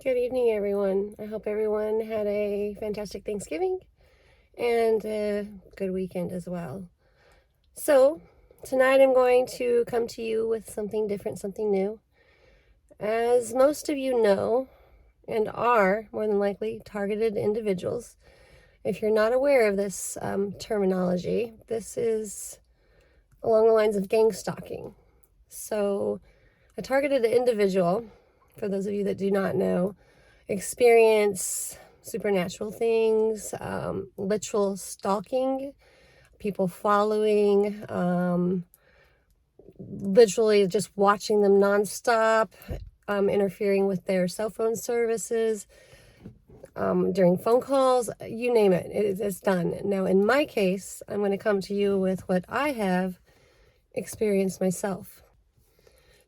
Good evening, everyone. I hope everyone had a fantastic Thanksgiving and a good weekend as well. So, tonight I'm going to come to you with something different, something new. As most of you know, and are more than likely targeted individuals, if you're not aware of this terminology, this is along the lines of gang stalking. So, a targeted individual, for those of you that do not know, experience supernatural things, literal stalking, people following, literally just watching them nonstop, interfering with their cell phone services, during phone calls, you name it, it's done. Now, in my case, I'm going to come to you with what I have experienced myself.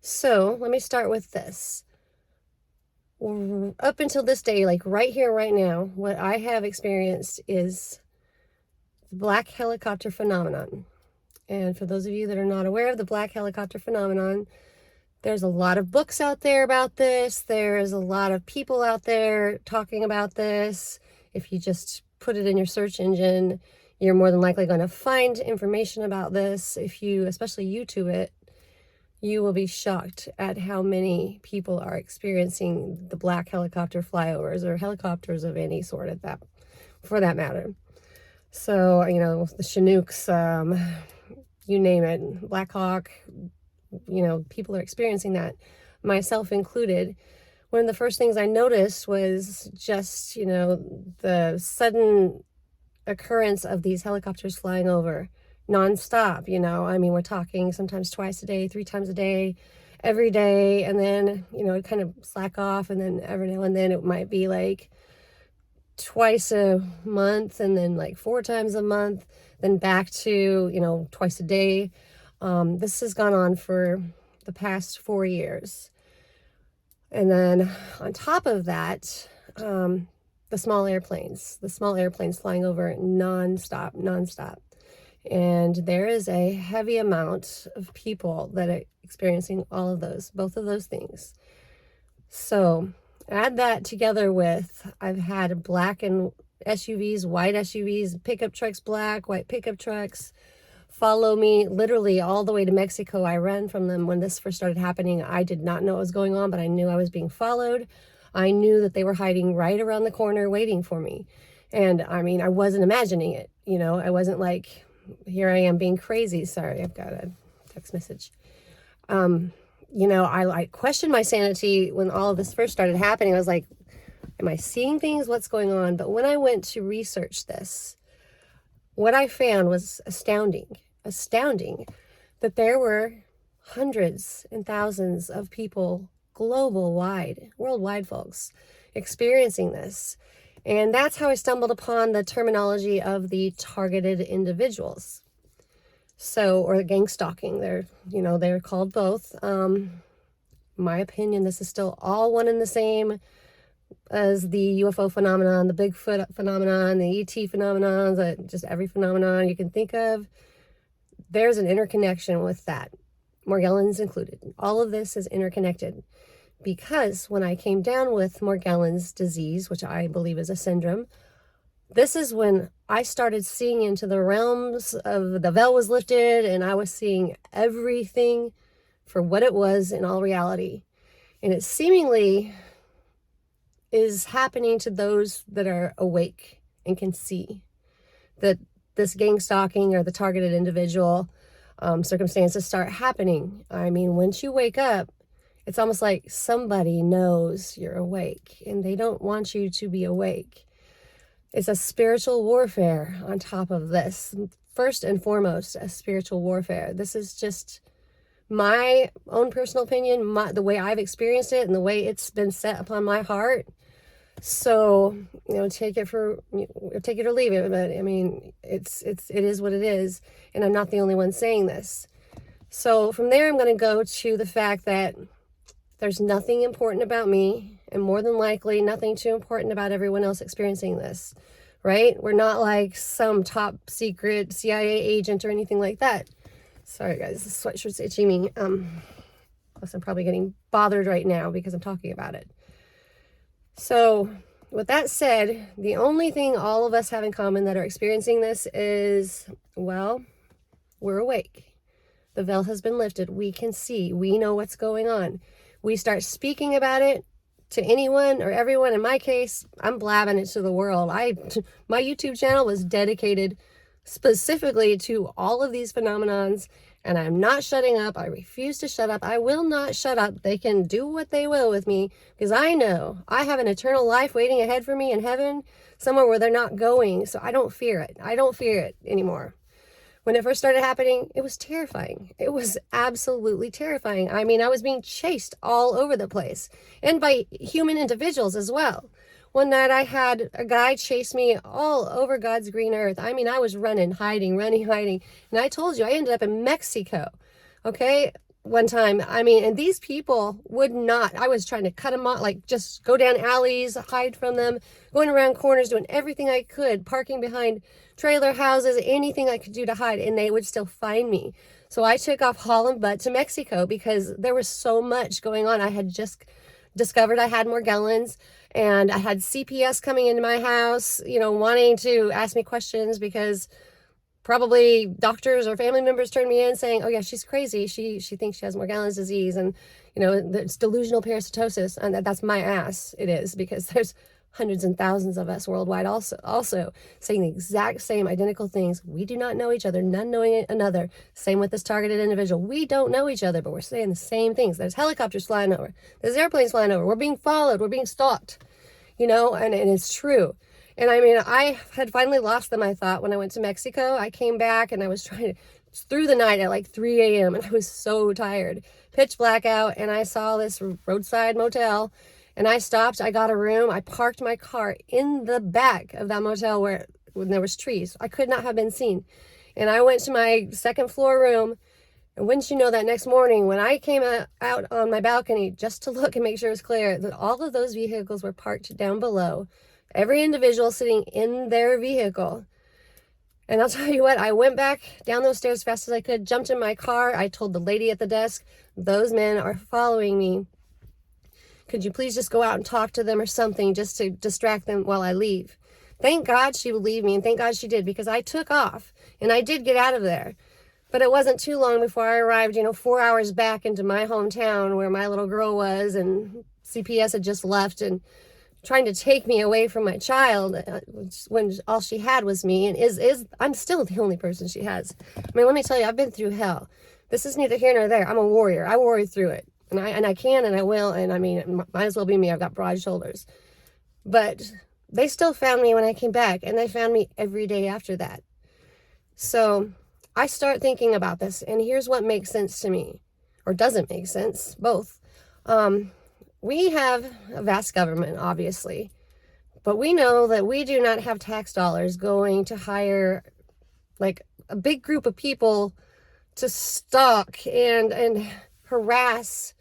So let me start with this. Up until this day, like right here, right now, what I have experienced is the black helicopter phenomenon. And for those of you that are not aware of the black helicopter phenomenon, there's a lot of books out there about this. There's a lot of people out there talking about this. If you just put it in your search engine, you're more than likely going to find information about this. If you especially YouTube it, you will be shocked at how many people are experiencing the black helicopter flyovers or helicopters of any sort at that, for that matter. So, the Chinooks, you name it, Black Hawk, people are experiencing that, myself included. One of the first things I noticed was just, the sudden occurrence of these helicopters flying over nonstop. We're talking sometimes twice a day, 3 times a day, every day, and then it kind of slack off, and then every now and then it might be like twice a month, and then like 4 times a month, then back to twice a day. This has gone on for the past 4 years, and then on top of that, the small airplanes flying over nonstop. And there is a heavy amount of people that are experiencing both of those things. So add that together with, I've had black and SUVs, white SUVs, pickup trucks, black, white pickup trucks, follow me literally all the way to Mexico. I ran from them when this first started happening. I did not know what was going on, but I knew I was being followed. I knew that they were hiding right around the corner waiting for me. And I wasn't imagining it. I wasn't like, here I am being crazy. Sorry, I've got a text message. I questioned my sanity when all of this first started happening. I was like, am I seeing things? What's going on? But when I went to research this, what I found was astounding that there were hundreds and thousands of people worldwide folks experiencing this. And that's how I stumbled upon the terminology of the targeted individuals. So, or gang stalking, they're called both. My opinion, this is still all one and the same as the UFO phenomenon, the Bigfoot phenomenon, the ET phenomenon, just every phenomenon you can think of. There's an interconnection with that, Morgellons included. All of this is interconnected, because when I came down with Morgellons disease, which I believe is a syndrome, this is when I started seeing into the realms of the veil was lifted, and I was seeing everything for what it was in all reality. And it seemingly is happening to those that are awake and can see that this gang stalking or the targeted individual circumstances start happening. Once you wake up, it's almost like somebody knows you're awake and they don't want you to be awake. It's a spiritual warfare on top of this. First and foremost, a spiritual warfare. This is just my own personal opinion, the way I've experienced it and the way it's been set upon my heart. So, take it or leave it. But it is what it is. And I'm not the only one saying this. So from there, I'm going to go to the fact that there's nothing important about me, and more than likely nothing too important about everyone else experiencing this, right? We're not like some top secret CIA agent or anything like that. Sorry guys, this sweatshirt's itching me. Plus I'm probably getting bothered right now because I'm talking about it. So with that said, the only thing all of us have in common that are experiencing this is, well, we're awake. The veil has been lifted. We can see. We know what's going on. We start speaking about it to anyone or everyone. In my case, I'm blabbing it to the world. My YouTube channel was dedicated specifically to all of these phenomenons, and I'm not shutting up. I refuse to shut up. I will not shut up. They can do what they will with me, because I know I have an eternal life waiting ahead for me in heaven, somewhere where they're not going. So I don't fear it. I don't fear it anymore. When it first started happening, it was terrifying. It was absolutely terrifying. I mean, I was being chased all over the place, and by human individuals as well. One night I had a guy chase me all over God's green earth. I mean, I was running, hiding. And I told you, I ended up in Mexico, okay? One time, I mean, and these people would not, I was trying to cut them off, like just go down alleys, hide from them, going around corners, doing everything I could, parking behind trailer houses, anything I could do to hide, and they would still find me. So I took off hauling butt to Mexico because there was so much going on. I had just discovered I had Morgellons, and I had CPS coming into my house, wanting to ask me questions because probably doctors or family members turned me in saying, oh yeah, she's crazy. She thinks she has Morgellons disease, and it's delusional parasitosis. And that's my ass. It is, because there's hundreds and thousands of us worldwide also saying the exact same identical things. We do not know each other, none knowing another. Same with this targeted individual. We don't know each other, but we're saying the same things. There's helicopters flying over. There's airplanes flying over. We're being followed. We're being stalked, and it's true. And I mean, I had finally lost them, I thought, when I went to Mexico. I came back and I was through the night at like 3 a.m. and I was so tired. Pitch black out, and I saw this roadside motel, and I stopped. I got a room. I parked my car in the back of that motel when there was trees. I could not have been seen. And I went to my second floor room, and wouldn't you know, that next morning when I came out on my balcony just to look and make sure it was clear, that all of those vehicles were parked down below. Every individual sitting in their vehicle. And I'll tell you what, I went back down those stairs as fast as I could, jumped in my car. I told the lady at the desk, those men are following me. Could you please just go out and talk to them or something, just to distract them while I leave? Thank God she believed me, and thank God she did, because I took off and I did get out of there. But it wasn't too long before I arrived, 4 hours back into my hometown where my little girl was, and CPS had just left and trying to take me away from my child, when all she had was me, and I'm still the only person she has. I mean, let me tell you, I've been through hell. This is neither here nor there. I'm a warrior. I warrior through it, and I can, and I will, and I mean, it might as well be me. I've got broad shoulders. But they still found me when I came back, and they found me every day after that. So I start thinking about this, and here's what makes sense to me, or doesn't make sense, both. We have a vast government, obviously, but we know that we do not have tax dollars going to hire like a big group of people to stalk and harass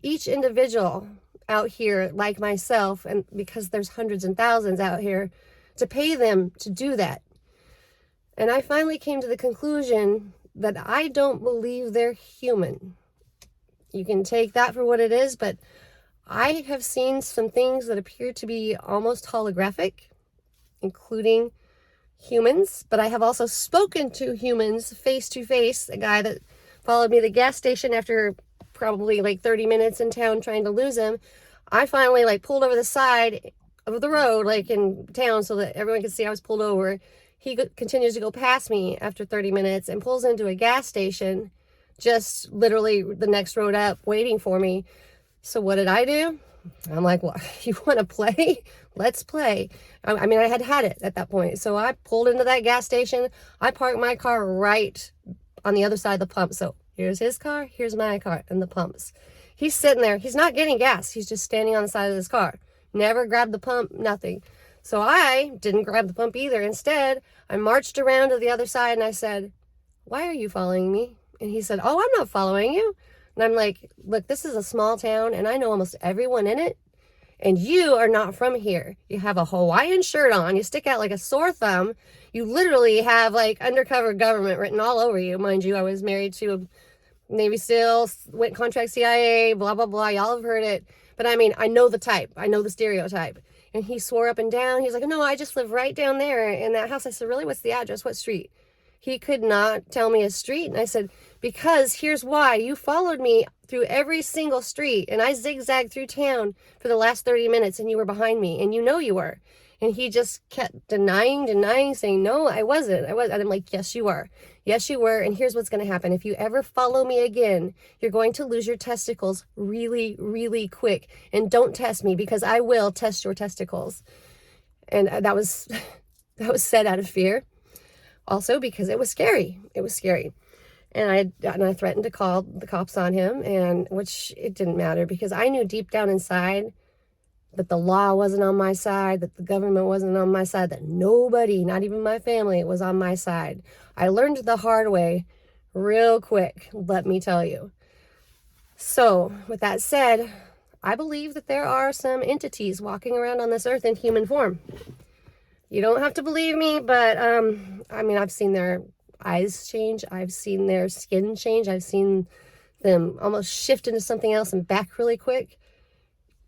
each individual out here like myself, and because there's hundreds and thousands out here, to pay them to do that. And I finally came to the conclusion that I don't believe they're human. You can take that for what it is, but I have seen some things that appear to be almost holographic, including humans, but I have also spoken to humans face to face. A guy that followed me to the gas station after probably like 30 minutes in town trying to lose him. I finally pulled over the side of the road, in town, so that everyone could see I was pulled over. He continues to go past me after 30 minutes and pulls into a gas station, just literally the next road up, waiting for me. So what did I do? I'm like, well, you want to play? Let's play. I mean, I had it at that point. So I pulled into that gas station. I parked my car right on the other side of the pump. So here's his car, here's my car, and the pumps. He's sitting there. He's not getting gas. He's just standing on the side of his car. Never grabbed the pump, nothing. So I didn't grab the pump either. Instead, I marched around to the other side and I said, why are you following me? And he said, oh, I'm not following you. And I'm like, look, this is a small town and I know almost everyone in it. And you are not from here. You have a Hawaiian shirt on. You stick out like a sore thumb. You literally have undercover government written all over you. Mind you, I was married to Navy SEAL, went contract CIA, blah, blah, blah. Y'all have heard it. But I mean, I know the type. I know the stereotype. And he swore up and down. He's like, no, I just live right down there in that house. I said, really? What's the address? What street? He could not tell me a street. And I said, because here's why. You followed me through every single street, and I zigzagged through town for the last 30 minutes, and you were behind me, and you know you were. And he just kept denying, saying, no, I wasn't. And I'm like, yes, you were. Yes, you were. And here's what's going to happen. If you ever follow me again, you're going to lose your testicles really, really quick. And don't test me, because I will test your testicles. And that was said out of fear. Also because it was scary. It was scary. And I threatened to call the cops on him, and which it didn't matter, because I knew deep down inside that the law wasn't on my side, that the government wasn't on my side, that nobody, not even my family, was on my side. I learned the hard way real quick, let me tell you. So, with that said, I believe that there are some entities walking around on this earth in human form. You don't have to believe me, but I mean, I've seen their eyes change. I've seen their skin change. I've seen them almost shift into something else and back really quick.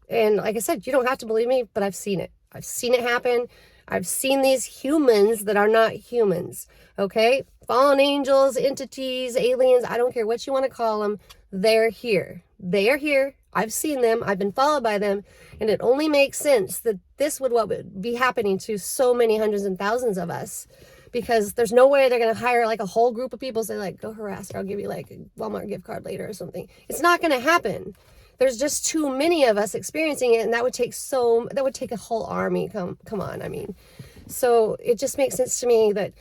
And like I said, you don't have to believe me, but I've seen it. I've seen it happen. I've seen these humans that are not humans, okay? Fallen angels, entities, aliens, I don't care what you want to call them. They're here. They are here. I've seen them. I've been followed by them. And it only makes sense that this would be happening to so many hundreds and thousands of us, because there's no way they're going to hire like a whole group of people, say like, go harass her, I'll give you like a Walmart gift card later or something. It's not going to happen. There's just too many of us experiencing it, and that would take a whole army. Come on, I mean. So it just makes sense to me that,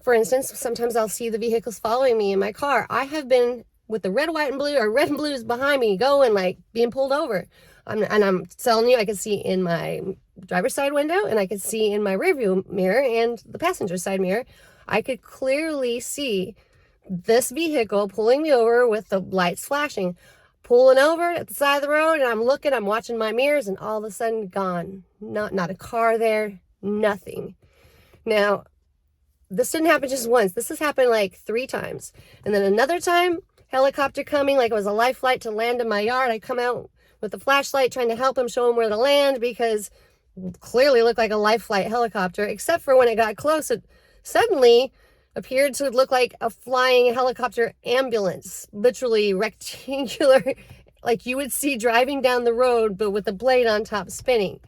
for instance, sometimes I'll see the vehicles following me in my car. I have been with the red, white, and blue, or red and blues behind me, going like being pulled over. I'm telling you, I can see in my driver's side window, and I could see in my rearview mirror and the passenger side mirror. I could clearly see this vehicle pulling me over with the lights flashing, pulling over at the side of the road, and I'm watching my mirrors, and all of a sudden gone. Not a car there, nothing. Now, this didn't happen just once. This has happened like 3 times. And then another time, helicopter coming, like it was a life flight to land in my yard. I come out with the flashlight trying to help him, show him where to land, because it clearly looked like a life flight helicopter, except for when it got close, it suddenly appeared to look like a flying helicopter ambulance, literally rectangular, like you would see driving down the road, but with the blade on top spinning.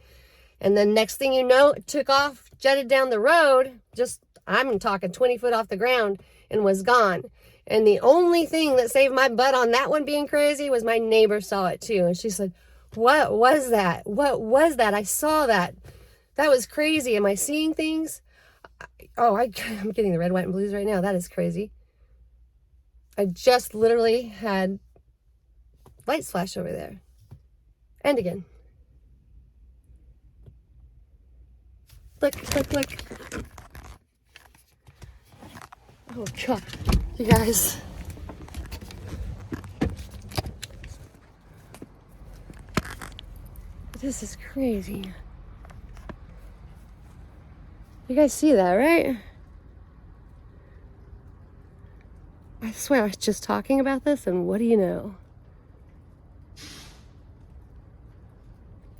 And then next thing you know, it took off, jetted down the road, just, I'm talking 20 foot off the ground, and was gone. And the only thing that saved my butt on that one being crazy was my neighbor saw it too. And she said, what was that? What was that? I saw that. That was crazy. Am I seeing things? I'm getting the red, white, and blues right now. That is crazy. I just literally had lights flash over there. And again. Look, look, look. Oh, God. You guys. This is crazy. You guys see that, right? I swear I was just talking about this, and what do you know?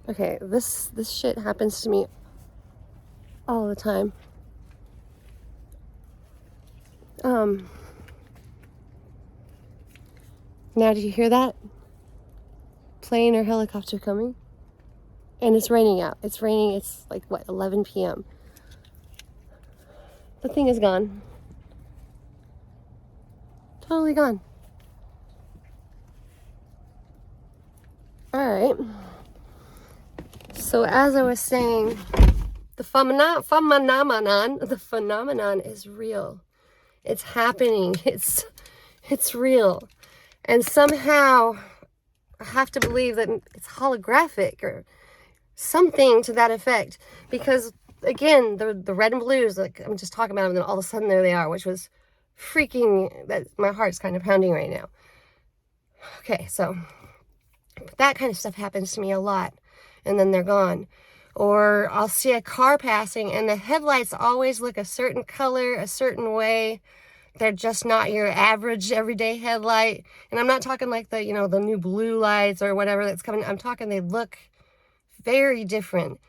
Okay, this shit happens to me all the time. Now did you hear that? Plane or helicopter coming? And it's raining out. It's raining. It's like, what, 11 p.m. The thing is gone. Totally gone. All right. So as I was saying, the phenomenon is real. It's happening. It's real. And somehow I have to believe that it's holographic or something to that effect, because again, the red and blues, like I'm just talking about them, and then all of a sudden there they are, which was freaking, that my heart's kind of pounding right now. Okay, so that kind of stuff happens to me a lot, and then they're gone. Or I'll see a car passing and the headlights always look a certain color, a certain way. They're just not your average everyday headlight. And I'm not talking like the, the new blue lights or whatever that's coming. I'm talking they look very different.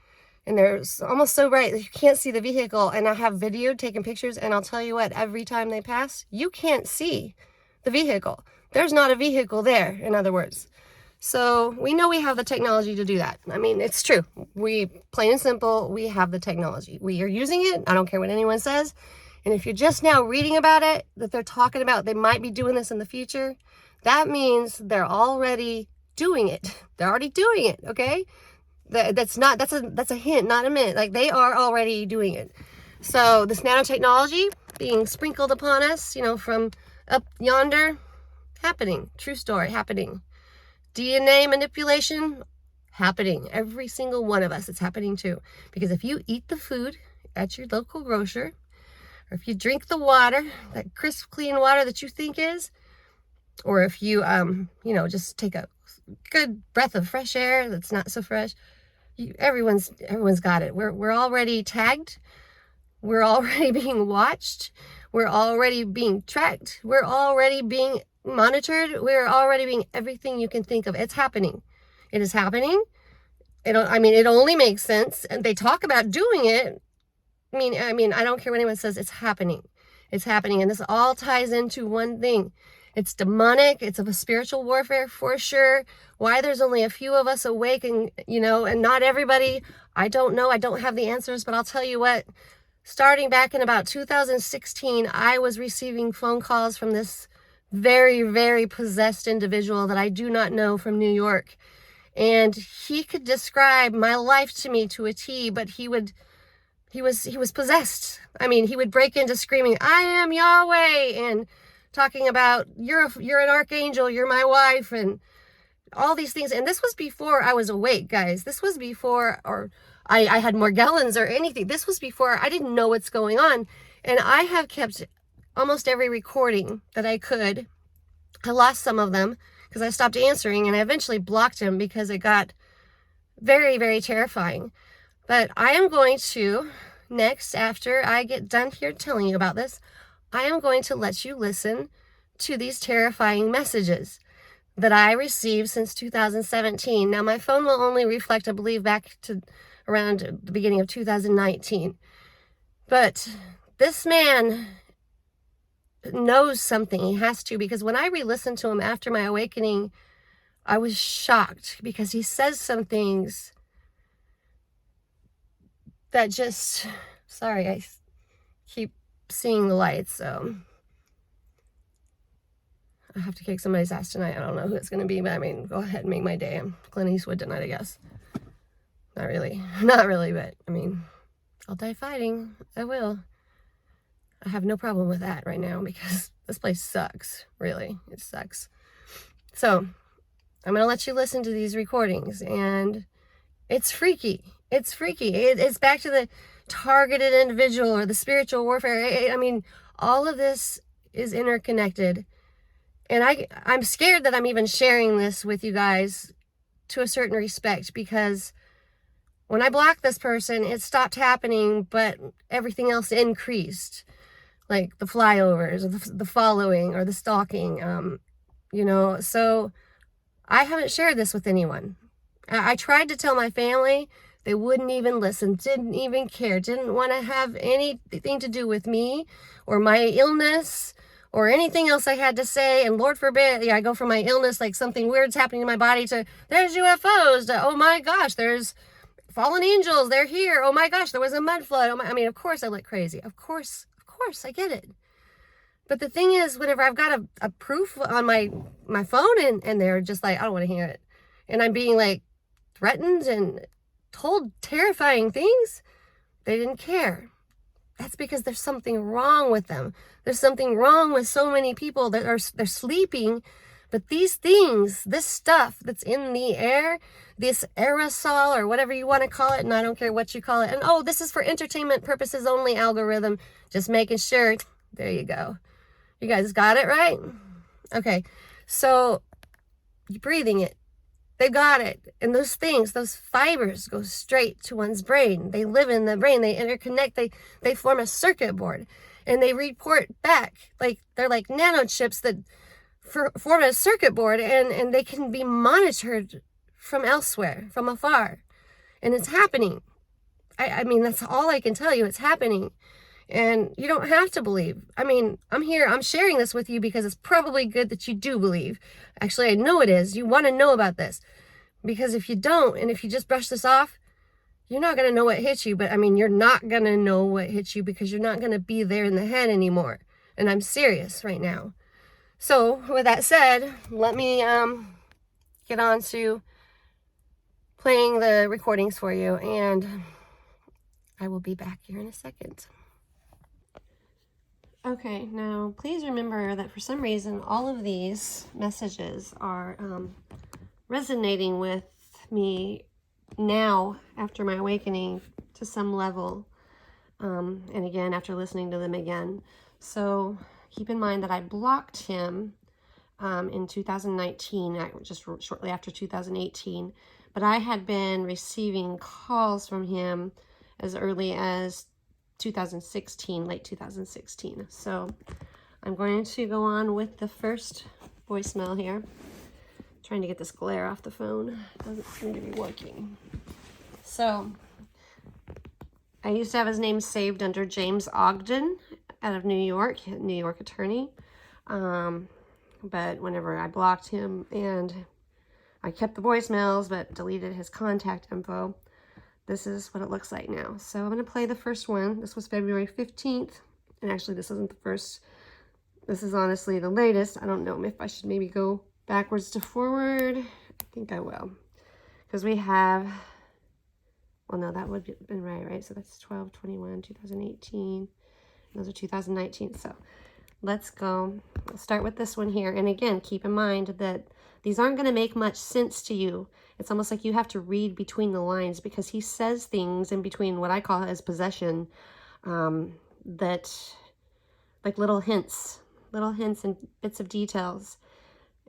And they're almost so bright that you can't see the vehicle. And I have video taking pictures, and I'll tell you what, every time they pass, you can't see the vehicle. There's not a vehicle there, in other words. So we know we have the technology to do that. I mean, it's true. We, plain and simple, we have the technology. We are using it. I don't care what anyone says. And if you're just now reading about it, that they're talking about they might be doing this in the future, that means they're already doing it. They're already doing it, okay? That's a hint, not a mint. Like, they are already doing it. So this nanotechnology being sprinkled upon us, from up yonder, happening. True story, happening. DNA manipulation, happening. Every single one of us, it's happening too. Because if you eat the food at your local grocer, or if you drink the water, that crisp, clean water that you think is, or if you, just take a good breath of fresh air that's not so fresh, everyone's got it. We're already tagged. We're already being watched. We're already being tracked. We're already being monitored. We're already being everything you can think of. It's happening. It is happening. It only makes sense. And they talk about doing it. I mean, I don't care what anyone says. It's happening. It's happening. And this all ties into one thing. It's demonic. It's of a spiritual warfare for sure. Why there's only a few of us awake and not everybody, I don't know. I don't have the answers, but I'll tell you what, starting back in about 2016, I was receiving phone calls from this very, very possessed individual that I do not know from New York. And he could describe my life to me to a T, but he was possessed. I mean, he would break into screaming, "I am Yahweh," and talking about, you're an archangel, you're my wife, and all these things. And this was before I was awake, guys. This was before, or I had Morgellons or anything. This was before I didn't know what's going on. And I have kept almost every recording that I could. I lost some of them because I stopped answering, and I eventually blocked him because it got very, very terrifying. But I am going to, next, after I get done here telling you about this, I am going to let you listen to these terrifying messages that I received since 2017. Now, my phone will only reflect, I believe, back to around the beginning of 2019. But this man knows something. He has to, because when I re-listened to him after my awakening, I was shocked because he says some things that just, sorry, I keep seeing the lights, so I have to kick somebody's ass tonight. I don't know who it's going to be, but I mean, go ahead and make my day. I'm Clint Eastwood tonight, I guess. Not really, but I mean, I'll die fighting. I will. I have no problem with that right now because this place sucks. Really, it sucks. So I'm going to let you listen to these recordings, and it's freaky. It's freaky. It's back to the targeted individual or the spiritual warfare. I mean, all of this is interconnected. And I'm scared that I'm even sharing this with you guys to a certain respect, because when I blocked this person, it stopped happening, but everything else increased. Like the flyovers, or the following, or the stalking, So I haven't shared this with anyone. I tried to tell my family. They wouldn't even listen, didn't even care, didn't want to have anything to do with me or my illness or anything else I had to say. And Lord forbid, I go from my illness, like something weird's happening in my body, to there's UFOs, to, oh my gosh, there's fallen angels, they're here. Oh my gosh, there was a mud flood. Of course I look crazy. Of course, I get it. But the thing is, whenever I've got a proof on my phone and they're just like, I don't want to hear it. And I'm being like threatened and told terrifying things, they didn't care. That's because there's something wrong with them. There's something wrong with so many people that they're sleeping. But these things, this stuff that's in the air, this aerosol or whatever you want to call it, and I don't care what you call it. And oh, this is for entertainment purposes only, algorithm. Just making sure. There you go. You guys got it right? Okay. So you're breathing it. They got it. And those things, those fibers go straight to one's brain. They live in the brain. They interconnect. They form a circuit board. and they report back. Like, they're like nanochips that form a circuit board, and they can be monitored from elsewhere, from afar. And it's happening. I mean, that's all I can tell you. It's happening. And you don't have to believe. I mean, I'm sharing this with you because it's probably good that you do believe. Actually, I know it is. You want to know about this. Because if you don't, and if you just brush this off, you're not going to know what hit you. But I mean, you're not going to know what hit you because you're not going to be there in the head anymore. And I'm serious right now. So with that said, let me get on to playing the recordings for you, and I will be back here in a second. Okay, now please remember that for some reason all of these messages are resonating with me now after my awakening to some level, and again after listening to them again. So keep in mind that I blocked him in 2019, just shortly after 2018, but I had been receiving calls from him as early as 2016, late 2016. So I'm going to go on with the first voicemail here. Trying to get this glare off the phone. Doesn't seem to be working. So I used to have his name saved under James Ogden out of New York attorney. But whenever I blocked him, and I kept the voicemails but deleted his contact info, this is what it looks like now. So I'm going to play the first one. This was February 15th. And actually, this isn't the first. This is honestly the latest. I don't know if I should maybe go backwards to forward. I think I will. Because we have, well, no, that would have been right? So that's 12, 21, 2018. Those are 2019. So let's go. I'll start with this one here. And again, keep in mind that these aren't going to make much sense to you. It's almost like you have to read between the lines, because he says things in between what I call his possession, that like little hints and bits of details.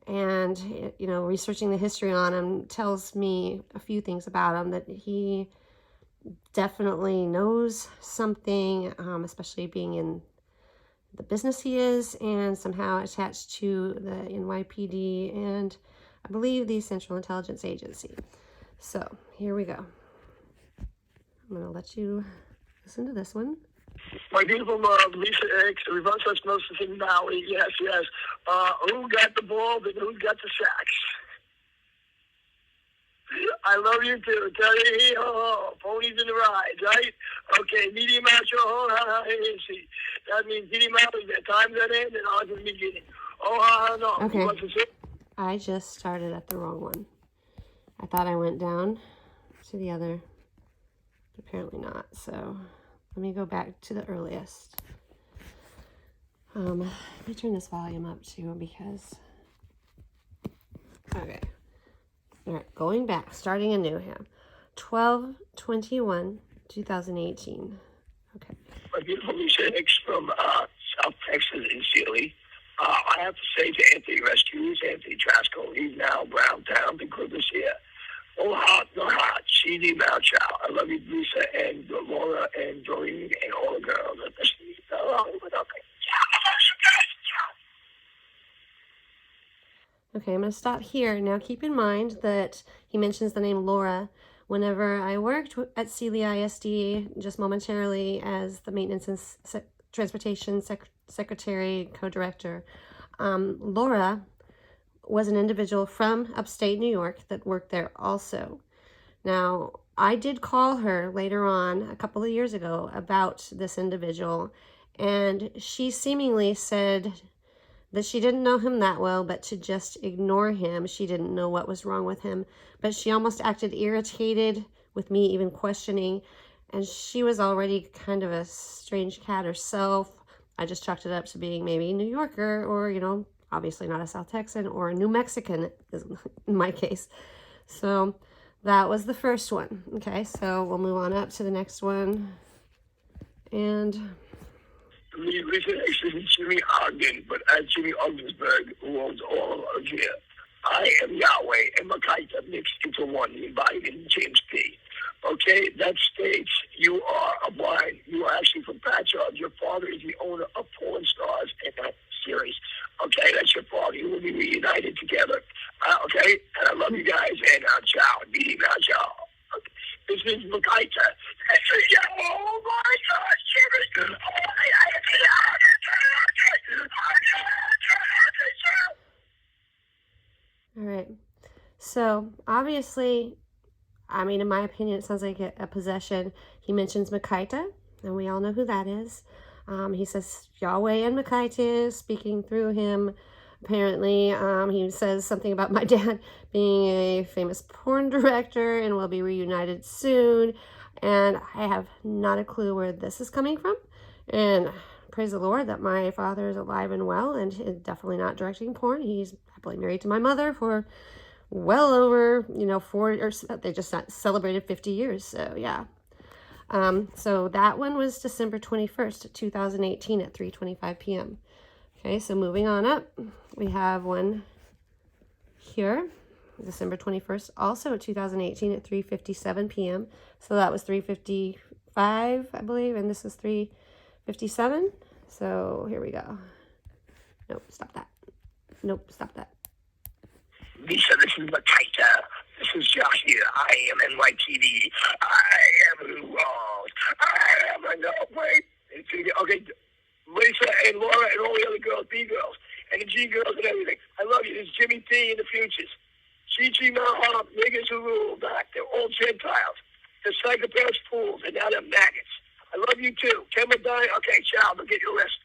And, you know, researching the history on him tells me a few things about him, that he definitely knows something, especially being in the business he is, and somehow attached to the NYPD and I believe the Central Intelligence Agency. So here we go. I'm going to let you listen to this one. My beautiful love, Lisa X, reverse osmosis in Maui. Yes, yes. Who got the ball and who got the sacks? I love you too. Tell you, ponies in the ride, right? Okay, medium outro, that means medium out, time's at end and ours is beginning. No. Okay. I just started at the wrong one. I thought I went down to the other, but apparently not. So let me go back to the earliest. Let me turn this volume up too, because, okay. All right, going back, starting anew here. 12/21/2018. Okay. My beautiful Lisa Hicks from South Texas in Sealy. I have to say to Anthony Rescues, Anthony Trasco, he's now Browntown, the group is here. Oh, hot, no hot, cheesy mouth chow. I love you, Lisa, and Laura, and Doreen, and all the girls. Okay, I'm going to stop here. Now keep in mind that he mentions the name Laura. Whenever I worked at Sealy ISD, just momentarily as the Maintenance and Transportation Secretary, Co-Director, Laura was an individual from upstate New York that worked there also. Now, I did call her later on, a couple of years ago, about this individual, and she seemingly said that she didn't know him that well, but to just ignore him. She didn't know what was wrong with him, but she almost acted irritated with me even questioning, and she was already kind of a strange cat herself. I just chalked it up to being maybe a New Yorker, or, you know, obviously not a South Texan, or a New Mexican in my case. So that was the first one. Okay, so we'll move on up to the next one. And Lisa Hicks is Jimmy Ogden, but at Jimmy Ogdensburg, who owns all of us here. I am Yahweh and Makaita mixed into one, embodied in James P. Okay, that states you are a blind. You are actually from fat charge. Your father is the owner of Porn Stars in that series. Okay, that's your father. You will be reunited together. Okay, and I love you guys. And ciao. Meeting now, ciao. Okay. This is Makaita. Oh my God, Jimmy! All right. So obviously, I mean, in my opinion, it sounds like a possession. He mentions Makaita, and we all know who that is. He says Yahweh and Makaita speaking through him. Apparently, he says something about my dad being a famous porn director and will be reunited soon. And I have not a clue where this is coming from. And praise the Lord that my father is alive and well and is definitely not directing porn. He's happily married to my mother for well over, 4, or they just celebrated 50 years. So yeah. So that one was December 21st, 2018 at 3:25 p.m. Okay, so moving on up, we have one here, December 21st, also 2018 at 3:57 p.m. So that was 3:55, I believe, and this is 3:57. So here we go. Nope, stop that. Nope, stop that. Lisa, this is Makaita. This is Josh here. I am NYTV. I am involved. I am a no wait. Okay, Lisa and Laura and all the other girls, B girls, and the G girls and everything. I love you. This is Jimmy P in the futures. Chi Mahop, niggas who rule back. They're all Gentiles. They're psychopaths, fools, and now they're maggots. I love you too. Ken Medine. Okay, ciao. I'll get your list.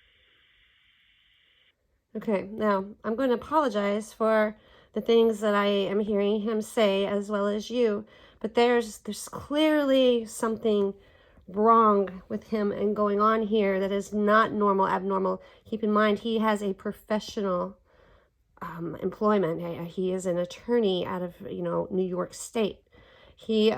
Okay, now I'm going to apologize for the things that I am hearing him say, as well as you, but there's clearly something wrong with him and going on here that is not normal, abnormal. Keep in mind, he has a professional employment. He is an attorney out of, New York State. He,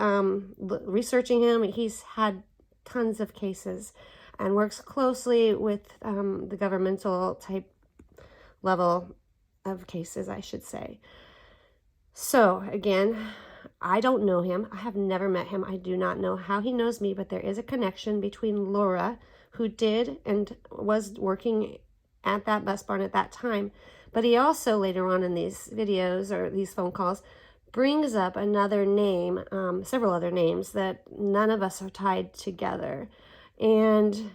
researching him, he's had tons of cases and works closely with the governmental type level of cases, I should say. So again, I don't know him. I have never met him. I do not know how he knows me, but there is a connection between Laura, who did and was working at that bus barn at that time. But he also later on in these videos or these phone calls brings up another name, several other names that none of us are tied together. And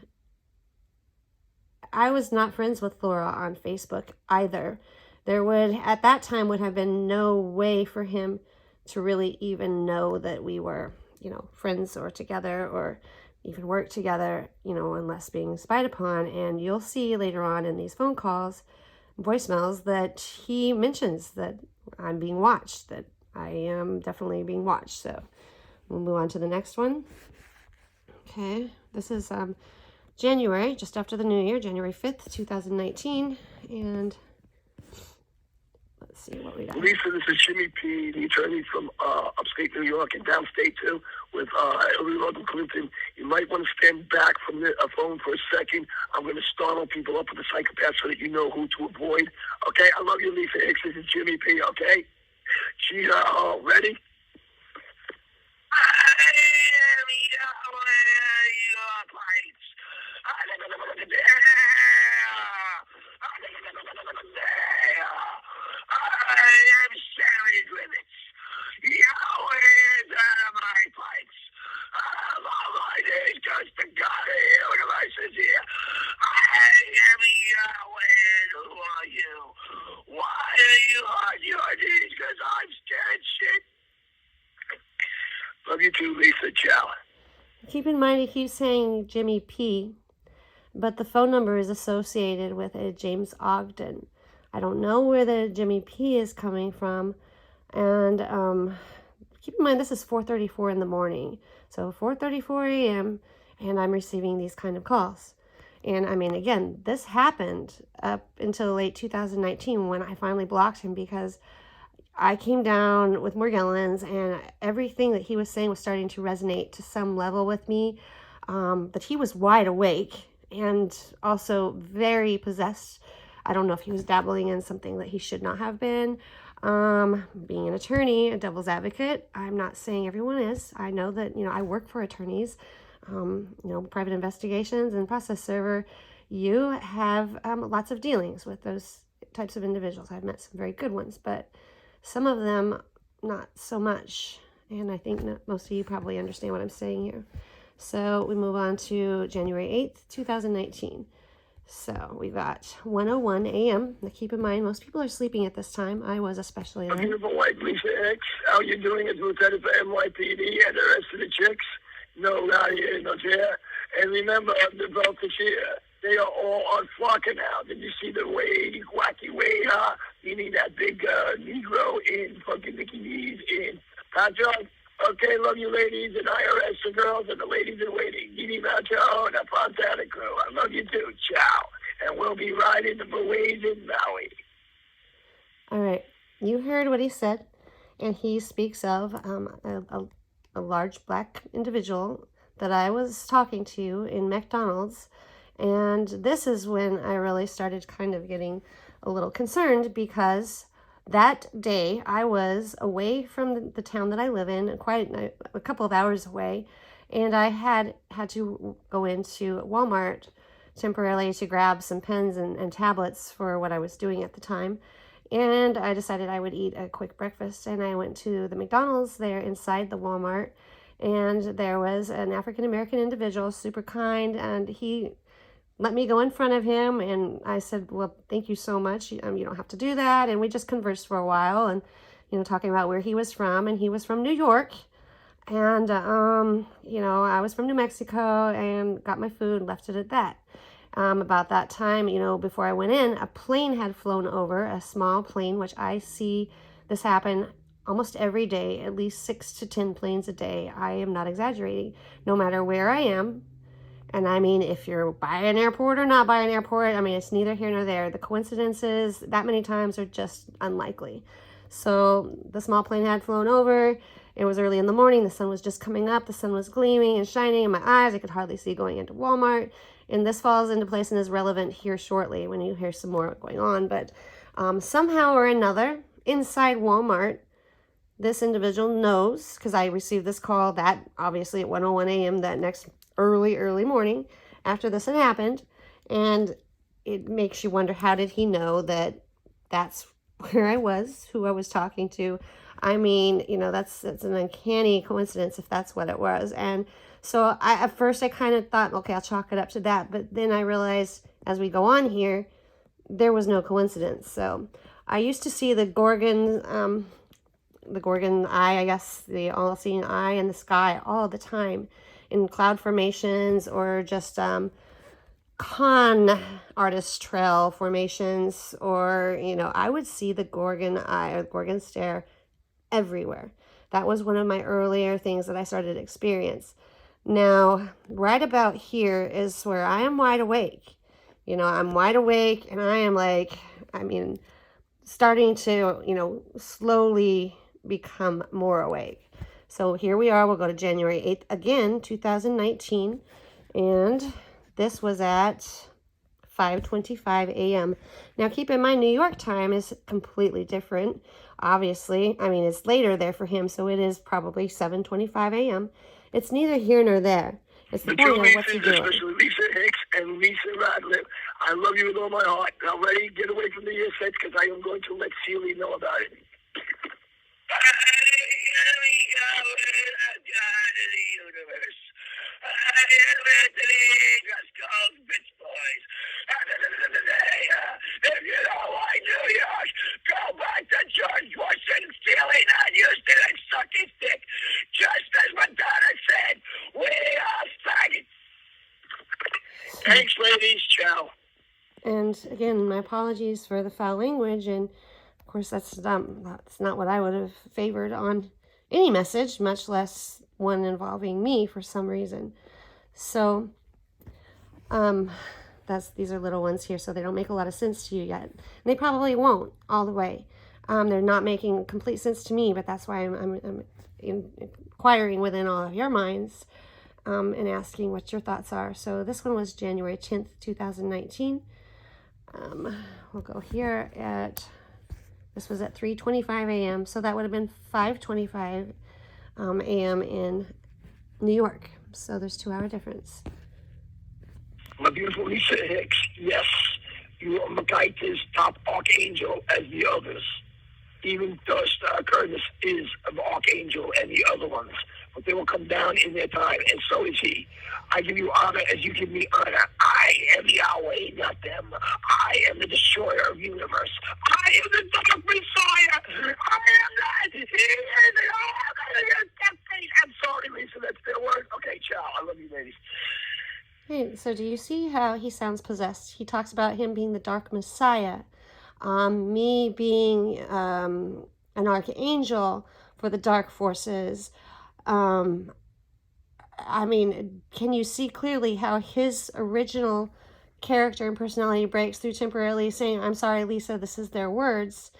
I was not friends with Laura on Facebook either. There would, at that time, would have been no way for him to really even know that we were, friends or together or even work together, unless being spied upon. And you'll see later on in these phone calls, voicemails, that he mentions that I'm being watched, that I am definitely being watched. So we'll move on to the next one. Okay, this is January, just after the new year, January 5th, 2019, and let's see what we got. Lisa, this is Jimmy P, the attorney from upstate New York and downstate too, with Hillary Rodham Clinton. You might want to stand back from the phone for a second. I'm going to startle people up with a psychopath so that you know who to avoid. Okay, I love you, Lisa Hicks. This is Jimmy P, okay? She's ready? Love you too, Lisa. Ciao. Keep in mind, he keeps saying Jimmy P, but the phone number is associated with a James Ogden. I don't know where the Jimmy P is coming from. And keep in mind, this is 4:34 in the morning. So 4:34 a.m. and I'm receiving these kind of calls. And I mean, again, this happened up until late 2019 when I finally blocked him, because I came down with Morgellons and everything that he was saying was starting to resonate to some level with me. But he was wide awake and also very possessed. I don't know if he was dabbling in something that he should not have been. Being an attorney, a devil's advocate, I'm not saying everyone is. I know that, I work for attorneys. private investigations and process server, you have lots of dealings with those types of individuals. I've met some very good ones, but some of them not so much. And I think most of you probably understand what I'm saying here. So we move on to January 8th, 2019. So we got 1:01 a.m. Now keep in mind, most people are sleeping at this time. I was especially A then. beautiful wife, Lisa Hicks. How you doing as lieutenant for NYPD and the rest of the chicks? No, not here, not here. And remember, the vote this year, they are all on flocking now. Did you see the way, wacky way, huh? Meaning that big Negro in fucking Mickey D's in Patrick. Okay, love you ladies and IRS, the girls and the ladies in waiting. Didi Macho and the Fontana crew. I love you too. Ciao. And we'll be riding the Maways in Maui. All right, you heard what he said, and he speaks of a large black individual that I was talking to in McDonald's, and this is when I really started kind of getting a little concerned, because that day I was away from the town that I live in, quite a couple of hours away, and I had to go into Walmart temporarily to grab some pens and tablets for what I was doing at the time. And I decided I would eat a quick breakfast, and I went to the McDonald's there inside the Walmart, and there was an African-American individual, super kind, and he let me go in front of him, and I said, well, thank you so much. You don't have to do that. And we just conversed for a while, and, talking about where he was from, and he was from New York. And, I was from New Mexico, and got my food, left it at that. About that time, before I went in, a plane had flown over, a small plane, which I see this happen almost every day, at least 6 to 10 planes a day. I am not exaggerating, no matter where I am. And I mean, if you're by an airport or not by an airport, it's neither here nor there. The coincidences that many times are just unlikely. So the small plane had flown over. It was early in the morning. The sun was just coming up. The sun was gleaming and shining in my eyes. I could hardly see going into Walmart. And this falls into place and is relevant here shortly when you hear some more going on. But somehow or another, inside Walmart, this individual knows, because I received this call that obviously at 1:01 a.m. that next early morning after this had happened. And it makes you wonder, how did he know that that's where I was, who I was talking to? That's an uncanny coincidence if that's what it was. And so at first I kind of thought, okay, I'll chalk it up to that. But then I realized as we go on here, there was no coincidence. So I used to see the Gorgon eye, I guess, the all-seeing eye in the sky all the time in cloud formations, or just con artist trail formations, or, I would see the Gorgon eye or Gorgon stare everywhere. That was one of my earlier things that I started to experience. Now, right about here is where I am wide awake. I'm wide awake, and I am starting to, slowly become more awake. So here we are. We'll go to January 8th again, 2019. And this was at 5:25 a.m. Now, keep in mind, New York time is completely different. Obviously, it's later there for him, so it is probably 7:25 a.m. It's neither here nor there. It's the point of what's he doing. Especially Lisa Hicks and Lisa Radcliffe. I love you with all my heart. Now, ready? Get away from the earset, because I am going to let Celie know about it. If you don't like New York, go back to George Bush and stealing on Houston and sucking dick. Just as Madonna said, we are faggots. Thanks, ladies. Ciao. And again, my apologies for the foul language, and of course that's not what I would have favored on any message, much less one involving me for some reason. So these are little ones here, so they don't make a lot of sense to you yet, and they probably won't all the way. They're not making complete sense to me, but that's why I'm inquiring within all of your minds and asking what your thoughts are. So this one was January 10th, 2019. We'll go here this was at 3:25 a.m. So that would have been 5:25 a.m. in New York. So there's 2-hour difference. My beautiful Lisa Hicks, yes, you are Makai's top archangel as the others. Even though Curtis is an archangel and the other ones, but they will come down in their time, and so is he. I give you honor as you give me honor. I am Yahweh, not them. I am the destroyer of the universe. I am the dark Messiah. I am that. He is I'm sorry, Lisa, that's their word. Okay, ciao. I love you, ladies. Hey, so do you see how he sounds possessed? He talks about him being the dark Messiah, me being an archangel for the dark forces. I mean, can you see clearly how his original character and personality breaks through temporarily saying, I'm sorry, Lisa, this is their words.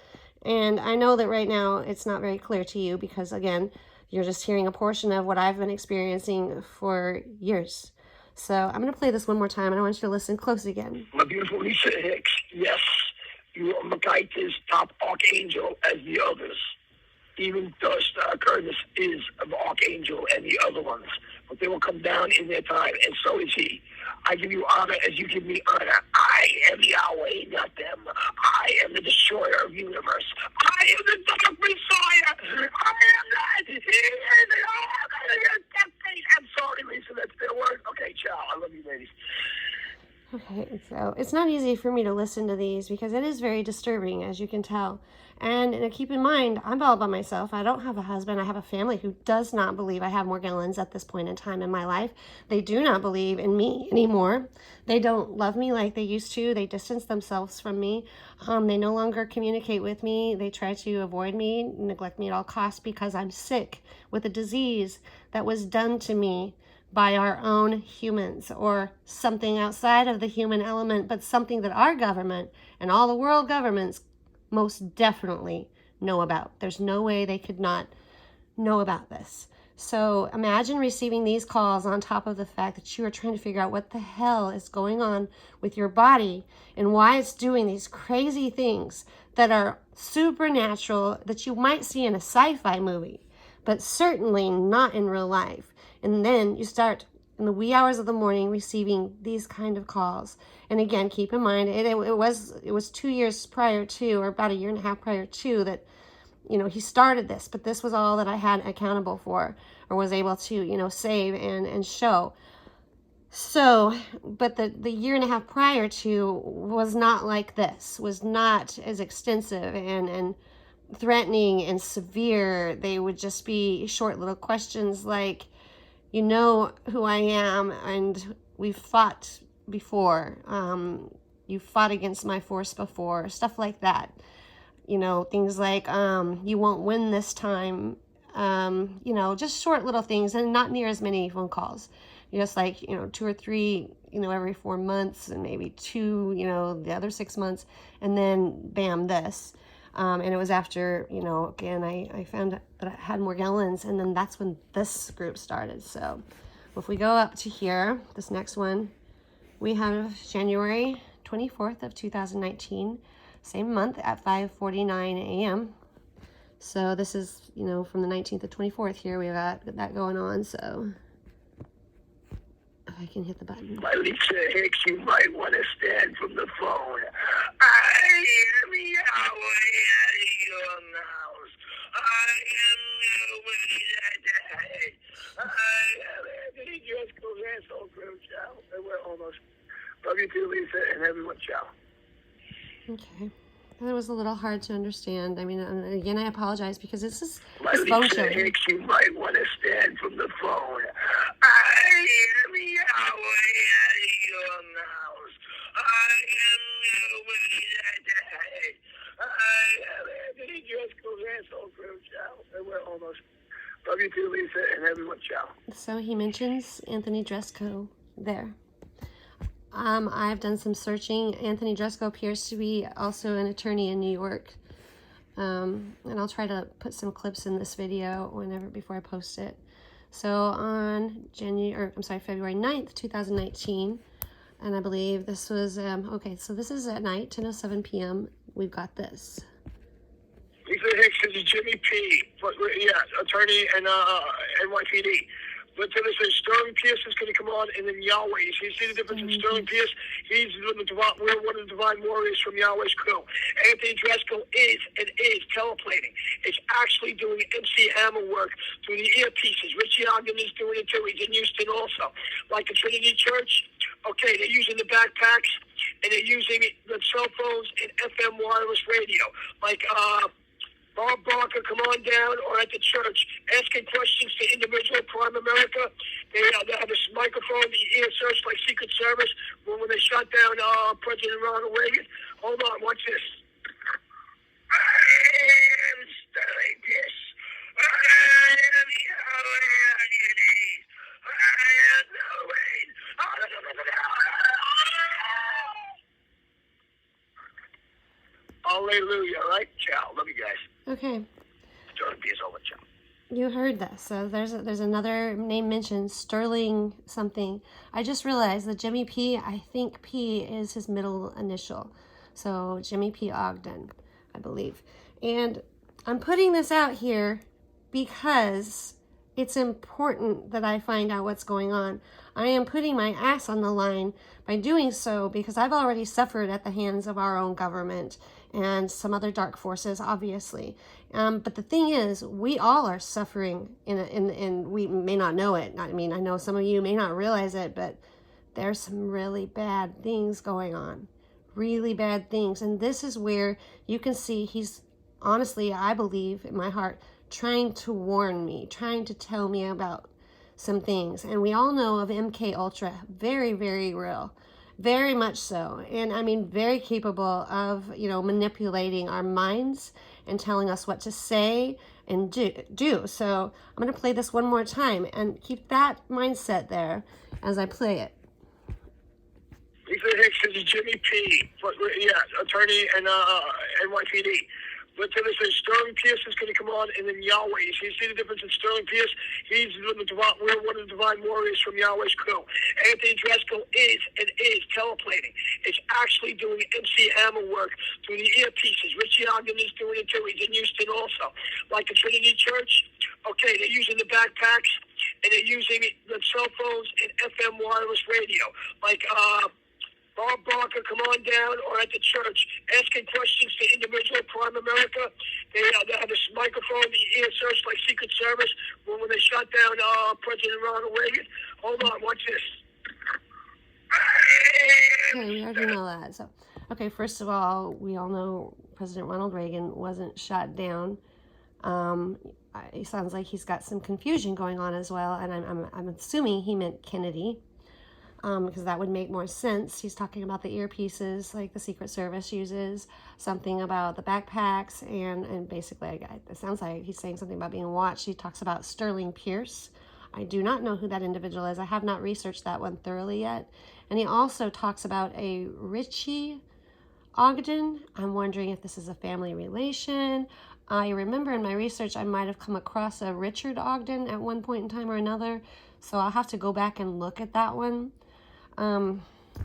And I know that right now it's not very clear to you because, again, you're just hearing a portion of what I've been experiencing for years. So I'm going to play this one more time, and I want you to listen close again. My beautiful Lisa Hicks, yes, you are Makai's top archangel as the others. Even though Curtis is an archangel and the other ones, but they will come down in their time, and so is he. I give you honor as you give me honor. I am Yahweh, not them. I am the destroyer of the universe. I am the dark Messiah. I am that. He is I'm sorry, Lisa, that's their word. Okay, ciao. I love you, ladies. Okay, so it's not easy for me to listen to these because it is very disturbing, as you can tell. And keep in mind, I'm all by myself. I don't have a husband. I have a family who does not believe I have Morgellons at this point in time in my life. They do not believe in me anymore. They don't love me like they used to. They distance themselves from me. They no longer communicate with me. They try to avoid me, neglect me at all costs because I'm sick with a disease that was done to me by our own humans, or something outside of the human element, but something that our government and all the world governments most definitely know about. There's no way they could not know about this. So imagine receiving these calls on top of the fact that you are trying to figure out what the hell is going on with your body and why it's doing these crazy things that are supernatural that you might see in a sci-fi movie, but certainly not in real life. And then you start in the wee hours of the morning receiving these kind of calls. And again, keep in mind, it was 2 years prior to, or about a year and a half prior to, that, you know, he started this, but this was all that I had accountable for, or was able to, you know, save and show. So, but the year and a half prior to was not like this, was not as extensive and threatening and severe. They would just be short little questions like, you know who I am, and we've fought before. You fought against my force before, stuff like that. You know, things like, you won't win this time. You know, just short little things, and not near as many phone calls. Just like, you know, 2 or 3, you know, every 4 months, and maybe 2, you know, the other 6 months, and then bam, this. And it was after, you know, again, I found that I had Morgellons, and then that's when this group started. So if we go up to here, this next one, we have January 24th of 2019, same month at 5:49 a.m. So this is, you know, from the 19th to 24th here, we've got that going on. So if I can hit the button. My Lisa Hicks, you might want to stand from the phone. I am Yahweh at your house. I am Yahweh. I am Anthony Driscoll's asshole group, ciao. And we're almost. Love you too, Lisa, and everyone, ciao. Okay. That was a little hard to understand. I mean, again, I apologize because this is My this phone Lisa show. Hicks, you might want to stand from the phone. I am Yahweh at your house. I am Yahweh. I am Anthony Driscoll's asshole group, ciao. And we're almost. Love you too, Lisa, and everyone, ciao. So he mentions Anthony Driscoll there. I've done some searching. Anthony Driscoll appears to be also an attorney in New York. And I'll try to put some clips in this video before I post it. So on February 9th, 2019, and I believe this was, okay, so this is at night, 10:07 p.m. We've got this. Lisa Hicks is Jimmy P. Yeah, attorney and NYPD. But then it says Sterling Pierce is going to come on, and then Yahweh. You see the difference in Sterling Pierce? We're one of the divine warriors from Yahweh's crew. Anthony Dresco is teleplating. It's actually doing MC Hammer work through the earpieces. Richie Ogden is doing it too. He's in Houston also. Like the Trinity Church, okay, they're using the backpacks, and they're using the cell phones and FM wireless radio. Like, Bob Barker, come on down, or at the church, asking questions to individual Prime America. They have this microphone, the ear search like Secret Service, when they shot down President Ronald Reagan. Hold on, watch this. I am Sterling Pierce. I am Yahweh. I am Yahweh. Hallelujah, right? Ciao. Love you guys. Okay. Sterling Pierce over, ciao. You heard this. So there's another name mentioned, Sterling something. I just realized that Jimmy P, I think P is his middle initial. So Jimmy P. Ogden, I believe. And I'm putting this out here because it's important that I find out what's going on. I am putting my ass on the line by doing so because I've already suffered at the hands of our own government and some other dark forces, obviously. But the thing is, we all are suffering, and we may not know it. I mean, I know some of you may not realize it, but there's some really bad things going on. Really bad things. And this is where you can see he's, honestly, I believe in my heart, trying to warn me, trying to tell me about some things. And we all know of MK Ultra, very, very real, very much so. And I mean, very capable of, manipulating our minds and telling us what to say and do. So I'm going to play this one more time and keep that mindset there as I play it. Lisa Hicks is Jimmy P. Attorney and NYPD. But then it says Sterling Pierce is going to come on, and then Yahweh. You see the difference in Sterling Pierce? We're one of the divine warriors from Yahweh's crew. Anthony Dresco is teleplating. It's actually doing MC Hammer work through the earpieces. Richie Ogden is doing it too. He's in Houston also. Like the Trinity Church, okay, they're using the backpacks, and they're using the cell phones and FM wireless radio. Like, Bob Barker, come on down, or at the church, asking questions to individual Prime America. They have this microphone, the ear search like Secret Service, when they shot down President Ronald Reagan. Hold on, watch this. Okay, we already know that. So, okay, first of all, we all know President Ronald Reagan wasn't shot down. It sounds like he's got some confusion going on as well, and I'm assuming he meant Kennedy. Because that would make more sense. He's talking about the earpieces like the Secret Service uses, something about the backpacks, and basically it sounds like he's saying something about being watched. He talks about Sterling Pierce. I do not know who that individual is. I have not researched that one thoroughly yet. And he also talks about a Richie Ogden. I'm wondering if this is a family relation. I remember in my research I might have come across a Richard Ogden at one point in time or another. So I'll have to go back and look at that one.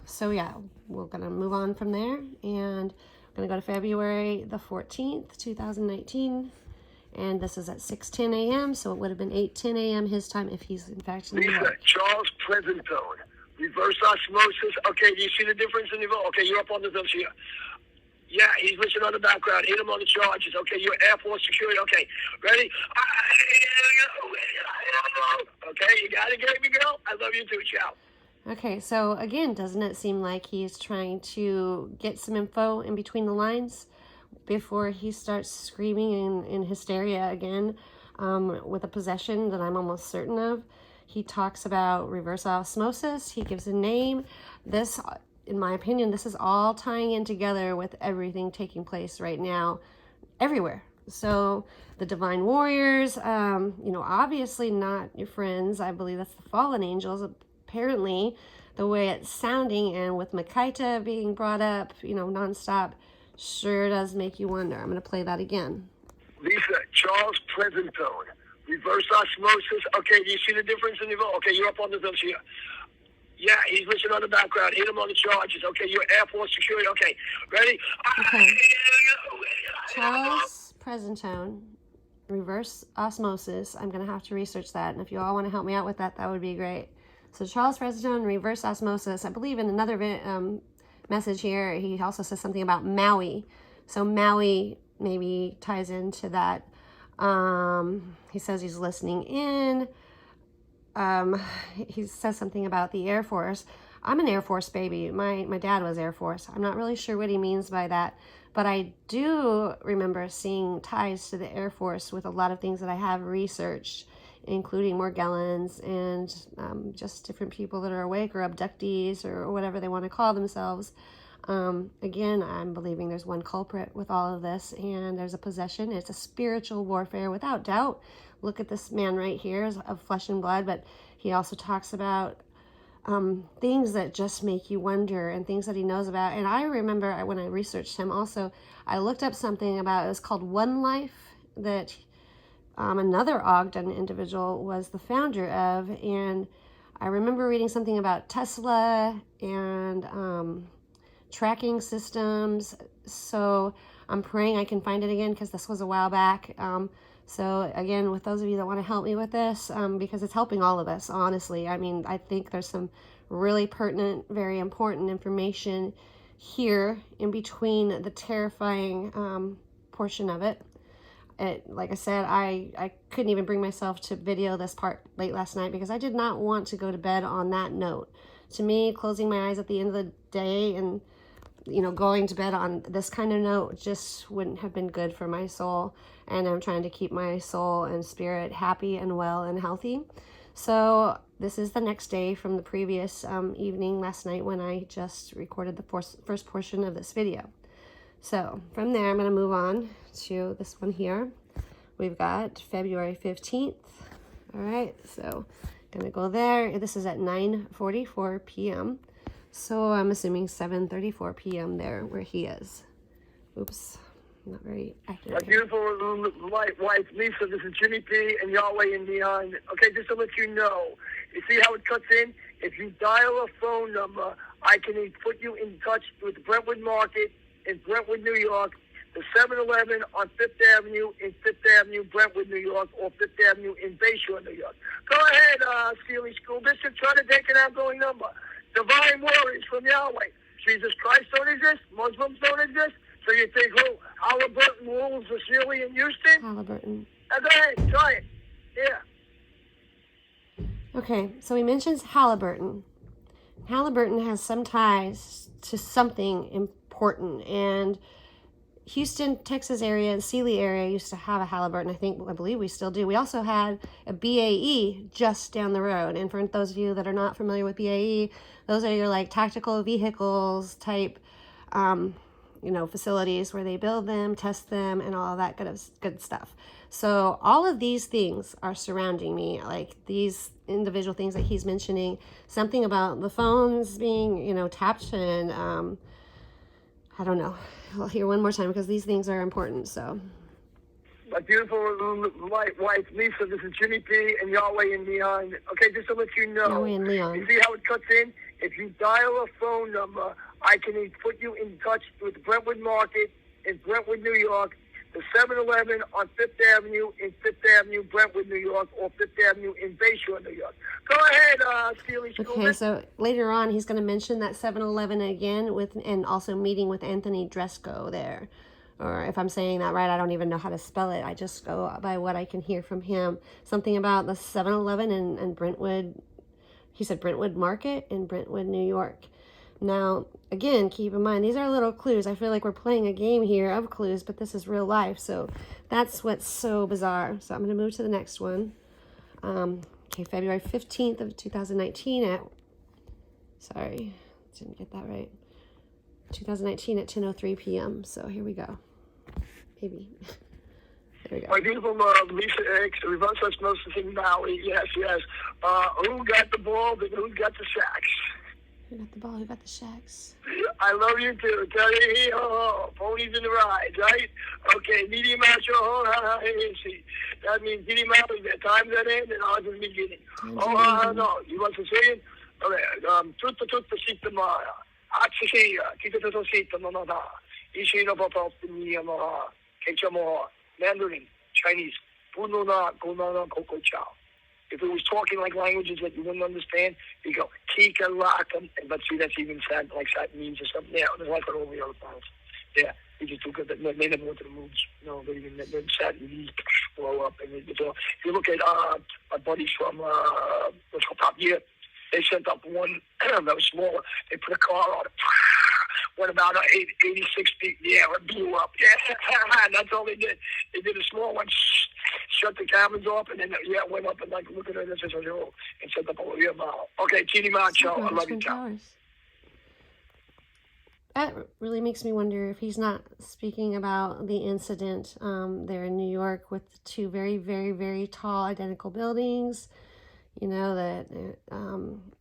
So yeah, we're going to move on from there, and we're going to go to February the 14th, 2019, and this is at 6:10 a.m., so it would have been 8:10 a.m. his time if he's in fact in New York. Lisa, Charles Pleasantone, reverse osmosis. Okay, do you see the difference in the vote? Okay, you're up on the notes here. Yeah, he's listening on the background. Hit him on the charges. Okay, you're Air Force security. Okay, ready? Okay, you got it, baby girl? I love you too, ciao. Okay, so again, doesn't it seem like he's trying to get some info in between the lines before he starts screaming in hysteria again with a possession that I'm almost certain of? He talks about reverse osmosis. He gives a name. This, in my opinion, this is all tying in together with everything taking place right now everywhere. So the divine warriors, obviously not your friends. I believe that's the fallen angels. Apparently, the way it's sounding, and with Makita being brought up, nonstop, sure does make you wonder. I'm going to play that again. Lisa, Charles Pleasantone, reverse osmosis. Okay, do you see the difference in the vote? Okay, you're up on the notes here. Yeah, he's listening on the background. Hit him on the charges. Okay, you're Air Force security. Okay, ready? Okay. Charles Pleasantone reverse osmosis. I'm going to have to research that. And if you all want to help me out with that, that would be great. So Charles Fresno, reverse osmosis. I believe in another message here, he also says something about Maui. So Maui maybe ties into that. He says he's listening in. He says something about the Air Force. I'm an Air Force baby. My dad was Air Force. I'm not really sure what he means by that, but I do remember seeing ties to the Air Force with a lot of things that I have researched, including Morgellons and just different people that are awake or abductees or whatever they want to call themselves. Again, I'm believing there's one culprit with all of this, and there's a possession. It's a spiritual warfare without doubt. Look at this man right here of flesh and blood, but he also talks about things that just make you wonder and things that he knows about. And I remember when I researched him also, I looked up something about, it was called One Life, that another Ogden individual was the founder of. And I remember reading something about Tesla and tracking systems. So I'm praying I can find it again, because this was a while back. So again, with those of you that want to help me with this, because it's helping all of us, honestly. I mean, I think there's some really pertinent, very important information here in between the terrifying portion of it. Like I said, I couldn't even bring myself to video this part late last night because I did not want to go to bed on that note. To me, closing my eyes at the end of the day and going to bed on this kind of note just wouldn't have been good for my soul. And I'm trying to keep my soul and spirit happy and well and healthy. So this is the next day from the previous evening last night when I just recorded the first portion of this video. So from there, I'm going to move on to this one here. We've got February 15th. All right, so I'm going to go there. This is at 9:44 p.m. So I'm assuming 7:34 p.m. there where he is. Oops, not very accurate. My beautiful wife, Lisa, this is Jimmy P and Yahweh and beyond. Okay, just to let you know, you see how it cuts in? If you dial a phone number, I can put you in touch with Brentwood Market in Brentwood, New York, the 7-Eleven on 5th Avenue in 5th Avenue, Brentwood, New York, or 5th Avenue in Bayshore, New York. Go ahead, Sealy School Bishop, try to take an outgoing number. Divine warriors from Yahweh. Jesus Christ don't exist. Muslims don't exist. So you think who? Halliburton rules the Sealy in Houston? Halliburton. Now go ahead, try it. Yeah. Okay, so he mentions Halliburton. Halliburton has some ties to something important, and Houston, Texas area, and Sealy area used to have a Halliburton. I believe we still do. We also had a BAE just down the road. And for those of you that are not familiar with BAE, those are your like tactical vehicles type, facilities where they build them, test them, and all of that good stuff. So all of these things are surrounding me, like these individual things that he's mentioning. Something about the phones being, tapped, and I don't know. I'll hear one more time because these things are important. So, my beautiful wife, Lisa, this is Jimmy P and Yahweh and beyond. Okay, just to let you know, Yahweh and Leon. You see how it cuts in? If you dial a phone number, I can put you in touch with Brentwood Market in Brentwood, New York, the 7-Eleven on 5th Avenue in 5th Avenue, Brentwood, New York, or 5th Avenue in Bayshore, New York. Go ahead, Sealy School. Okay, so later on, he's going to mention that 7-Eleven again and also meeting with Anthony Dresco there. Or if I'm saying that right, I don't even know how to spell it. I just go by what I can hear from him. Something about the 7-Eleven and Brentwood. He said Brentwood Market in Brentwood, New York. Now, again, keep in mind, these are little clues. I feel like we're playing a game here of clues, but this is real life. So that's what's so bizarre. So I'm going to move to the next one. Okay, February 15th of 2019 sorry, didn't get that right. 2019 at 10:03 p.m. So here we go. Maybe. There we go. My beautiful Lisa X, reverse osmosis in Maui. Yes. Who got the ball and who got the sacks? Who got the ball? Who got the shacks? I love you too. Tell you, ponies in the ride, right? Okay, medium macho, that means medium macho, time's at end and ours is beginning. No, you want to say it? Okay, tutto sittamara. Axia, tutto sittamara. Ishi no papa, Kechamo, Mandarin, Chinese. If it was talking like languages that you wouldn't understand, you go Tika Lakam, but see that's even sad, like that means or something. Yeah, there's like all the other parts. Yeah, we just took it. They never went to the moons. No, they sat and blow up. And if you look at our buddies from what's called Top Gear, they sent up one that was smaller. They put a car on it. Went about 86 feet in the air and blew up. Yeah, that's all they did. They did a small one, shut the cabins off, and then went up and like look at it and sent up a real mile. Okay, TD Macho, I love you, Tom. That really makes me wonder if he's not speaking about the incident there in New York with the two very, very, very tall identical buildings, you know, that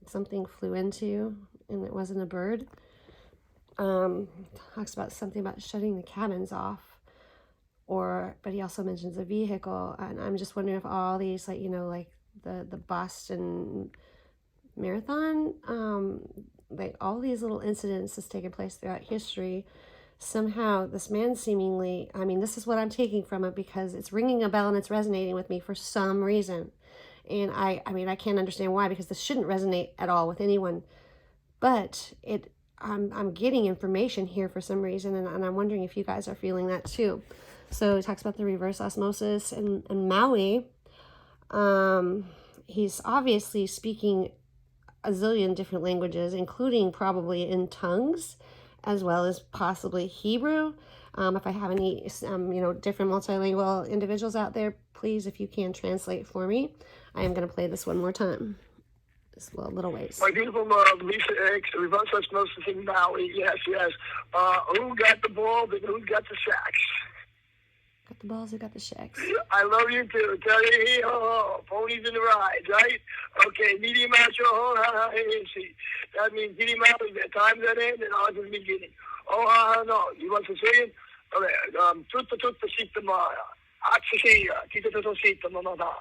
something flew into and it wasn't a bird. Talks about something about shutting the cabins off, but he also mentions a vehicle, and I'm just wondering if all these, like, you know, like the Boston Marathon, like all these little incidents that's taken place throughout history, somehow this man seemingly, I mean, this is what I'm taking from it because it's ringing a bell and it's resonating with me for some reason, and I mean, I can't understand why, because this shouldn't resonate at all with anyone, but I'm getting information here for some reason, and I'm wondering if you guys are feeling that too. So he talks about the reverse osmosis and Maui. He's obviously speaking a zillion different languages, including probably in tongues, as well as possibly Hebrew. If I have any, different multilingual individuals out there, please, if you can translate for me. I am going to play this one more time. Just a little ways. My beautiful love, Lisa X, reverse osmosis in Maui. Yes, yes. Who got the ball and who's got the sacks? Got the balls, who got the shacks? I love you too. Tell you, ponies in the rides, right? Okay, medium macho, that means medium macho, the time's at end and ours is beginning. No, you want to say it? Okay, tutta sita mara. Axia, tita sita mamada.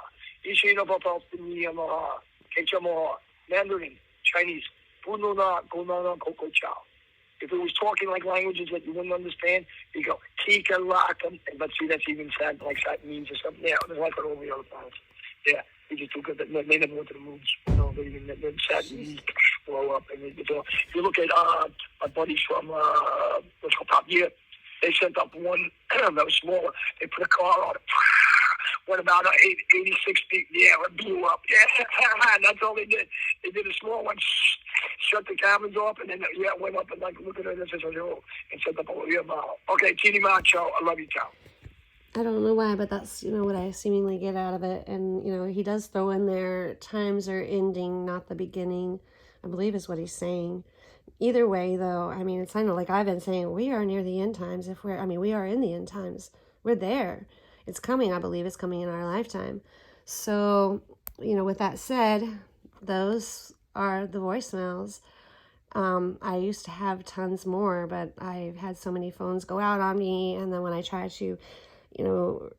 Ishino papa, Niyama, Kechamo, Mandarin, Chinese, Punona, Gonana, Coco Chow. If it was talking like languages that you wouldn't understand, you go Tika Lakam, but see that's even sad, like that means or something. Yeah, there's like all the other parts. Yeah, we just took it. They never went to the moons. No, they sat and blow up. And if you look at our buddies from what's called Top Gear, they sent up one that was smaller. They put a car on it. Went about 86 feet in the air and blew up. Yeah, that's all they did. They did a small one, shut the cabins off, and then went up and like look at it and sent up a real mile. Okay, TD Macho, I love you, Tom. I don't know why, but that's, what I seemingly get out of it. And, he does throw in there, times are ending, not the beginning, I believe is what he's saying. Either way, though, I mean, it's kind of like I've been saying, we are near the end times. We are in the end times. We're there. It's coming, I believe it's coming in our lifetime. So, with that said, those are the voicemails. I used to have tons more, but I've had so many phones go out on me. And then when I try to,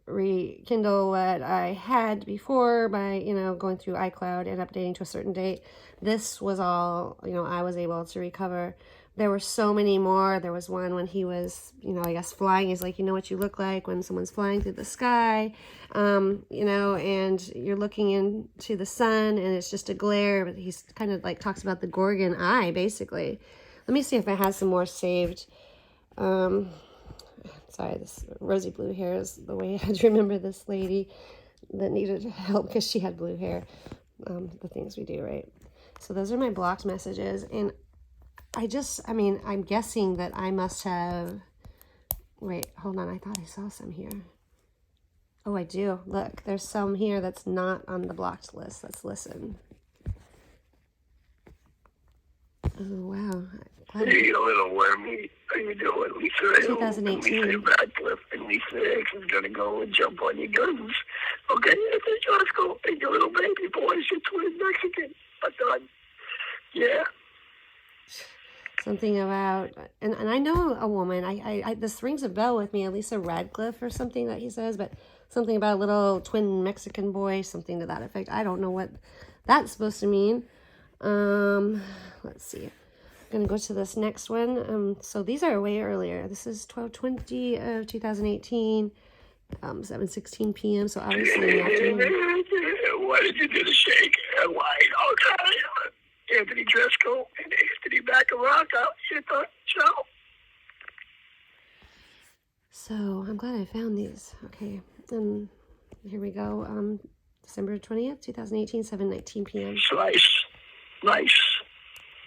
rekindle what I had before by, going through iCloud and updating to a certain date, this was all, I was able to recover. There were so many more. There was one when he was, I guess flying. He's like, what you look like when someone's flying through the sky, and you're looking into the sun and it's just a glare. But he's kind of like talks about the Gorgon eye, basically. Let me see if I have some more saved. Sorry, this rosy blue hair is the way I had to remember this lady that needed help because she had blue hair. The things we do, right? So those are my blocked messages. And I'm guessing that I must have, wait, hold on. I thought I saw some here. Oh, I do. Look, there's some here that's not on the blocked list. Let's listen. Oh, wow. Hey, you little wormy. How you doing? Lisa 2018. Lisa Radcliffe and Lisa X is going to go and jump on your guns. Okay? Let's go. Hey, your little baby boy. You're twin Mexican. I'm done. Yeah. Something about, and I know a woman, this rings a bell with me, Lisa Radcliffe or something that he says, but something about a little twin Mexican boy, something to that effect. I don't know what that's supposed to mean. Let's see. I'm going to go to this next one. So these are way earlier. This is 12/20 of 2018. 7:16 p.m. So obviously in the afternoon. What did you do to shake? And why? Okay. Anthony Driscoll and Anthony Bacaraca hit the show. So I'm glad I found these. Okay, and here we go. December 20th, 2018, 7:19 p.m. Nice.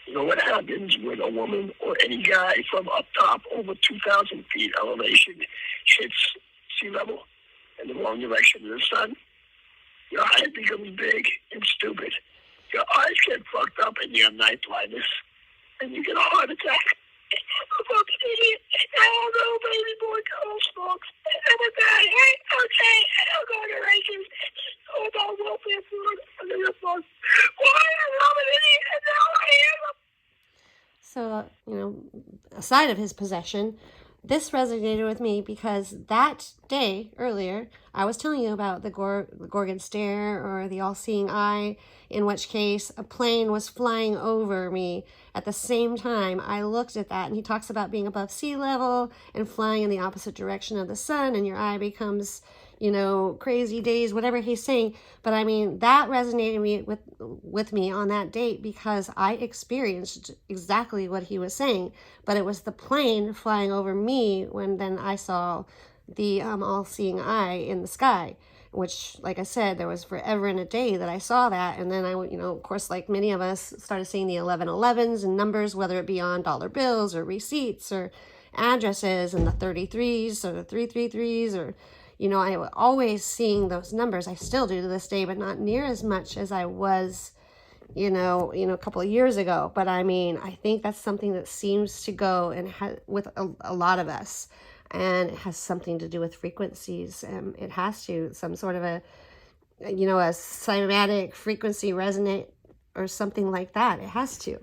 You know what happens when a woman or any guy from up top over 2,000 feet elevation hits sea level in the wrong direction of the sun? Your head becomes big and stupid. Your eyes get fucked up and you have night blindness. And you get a heart attack. I'm a fucking idiot. Oh no, baby boy, Carl smokes. I'm a guy. Hey, okay, I'm going to races. Oh, about welfare food. I'm going to fuck. Why am I an idiot? And now I am. So, aside of his possession, this resonated with me because that day earlier, I was telling you about the Gorgon stare or the all-seeing eye, in which case a plane was flying over me at the same time I looked at that. And he talks about being above sea level and flying in the opposite direction of the sun, and your eye becomes, crazy days, whatever he's saying. But I mean, that resonated with me on that date because I experienced exactly what he was saying. But it was the plane flying over me when then I saw the all-seeing eye in the sky, which, like I said, there was forever and a day that I saw that. And then I, of course, like many of us, started seeing the 1111s and numbers, whether it be on dollar bills or receipts or addresses, and the 33s or the 333s, or I was always seeing those numbers. I still do to this day, but not near as much as I was, a couple of years ago. But I mean, I think that's something that seems to go and with a lot of us, and it has something to do with frequencies. It has to, some sort of a cymatic frequency resonate or something like that. It has to,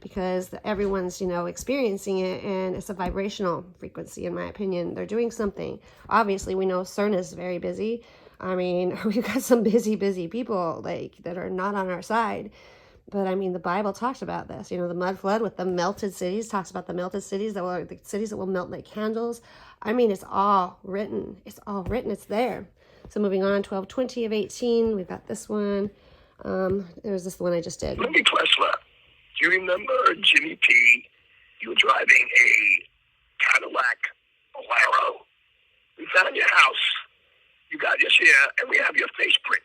because everyone's, experiencing it, and it's a vibrational frequency, in my opinion. They're doing something. Obviously, we know CERN is very busy. I mean, we've got some busy people, that are not on our side. But I mean, the Bible talks about this, the mud flood with the melted cities, talks about the melted cities, the cities that will melt like candles. I mean, it's all written. It's there. So moving on, 12:20 of 18, we've got this one. There's this one I just did. Let me Tesla. Do you remember Jimmy P? You were driving a Cadillac Bolero. We found your house. You got your share, and we have your face print.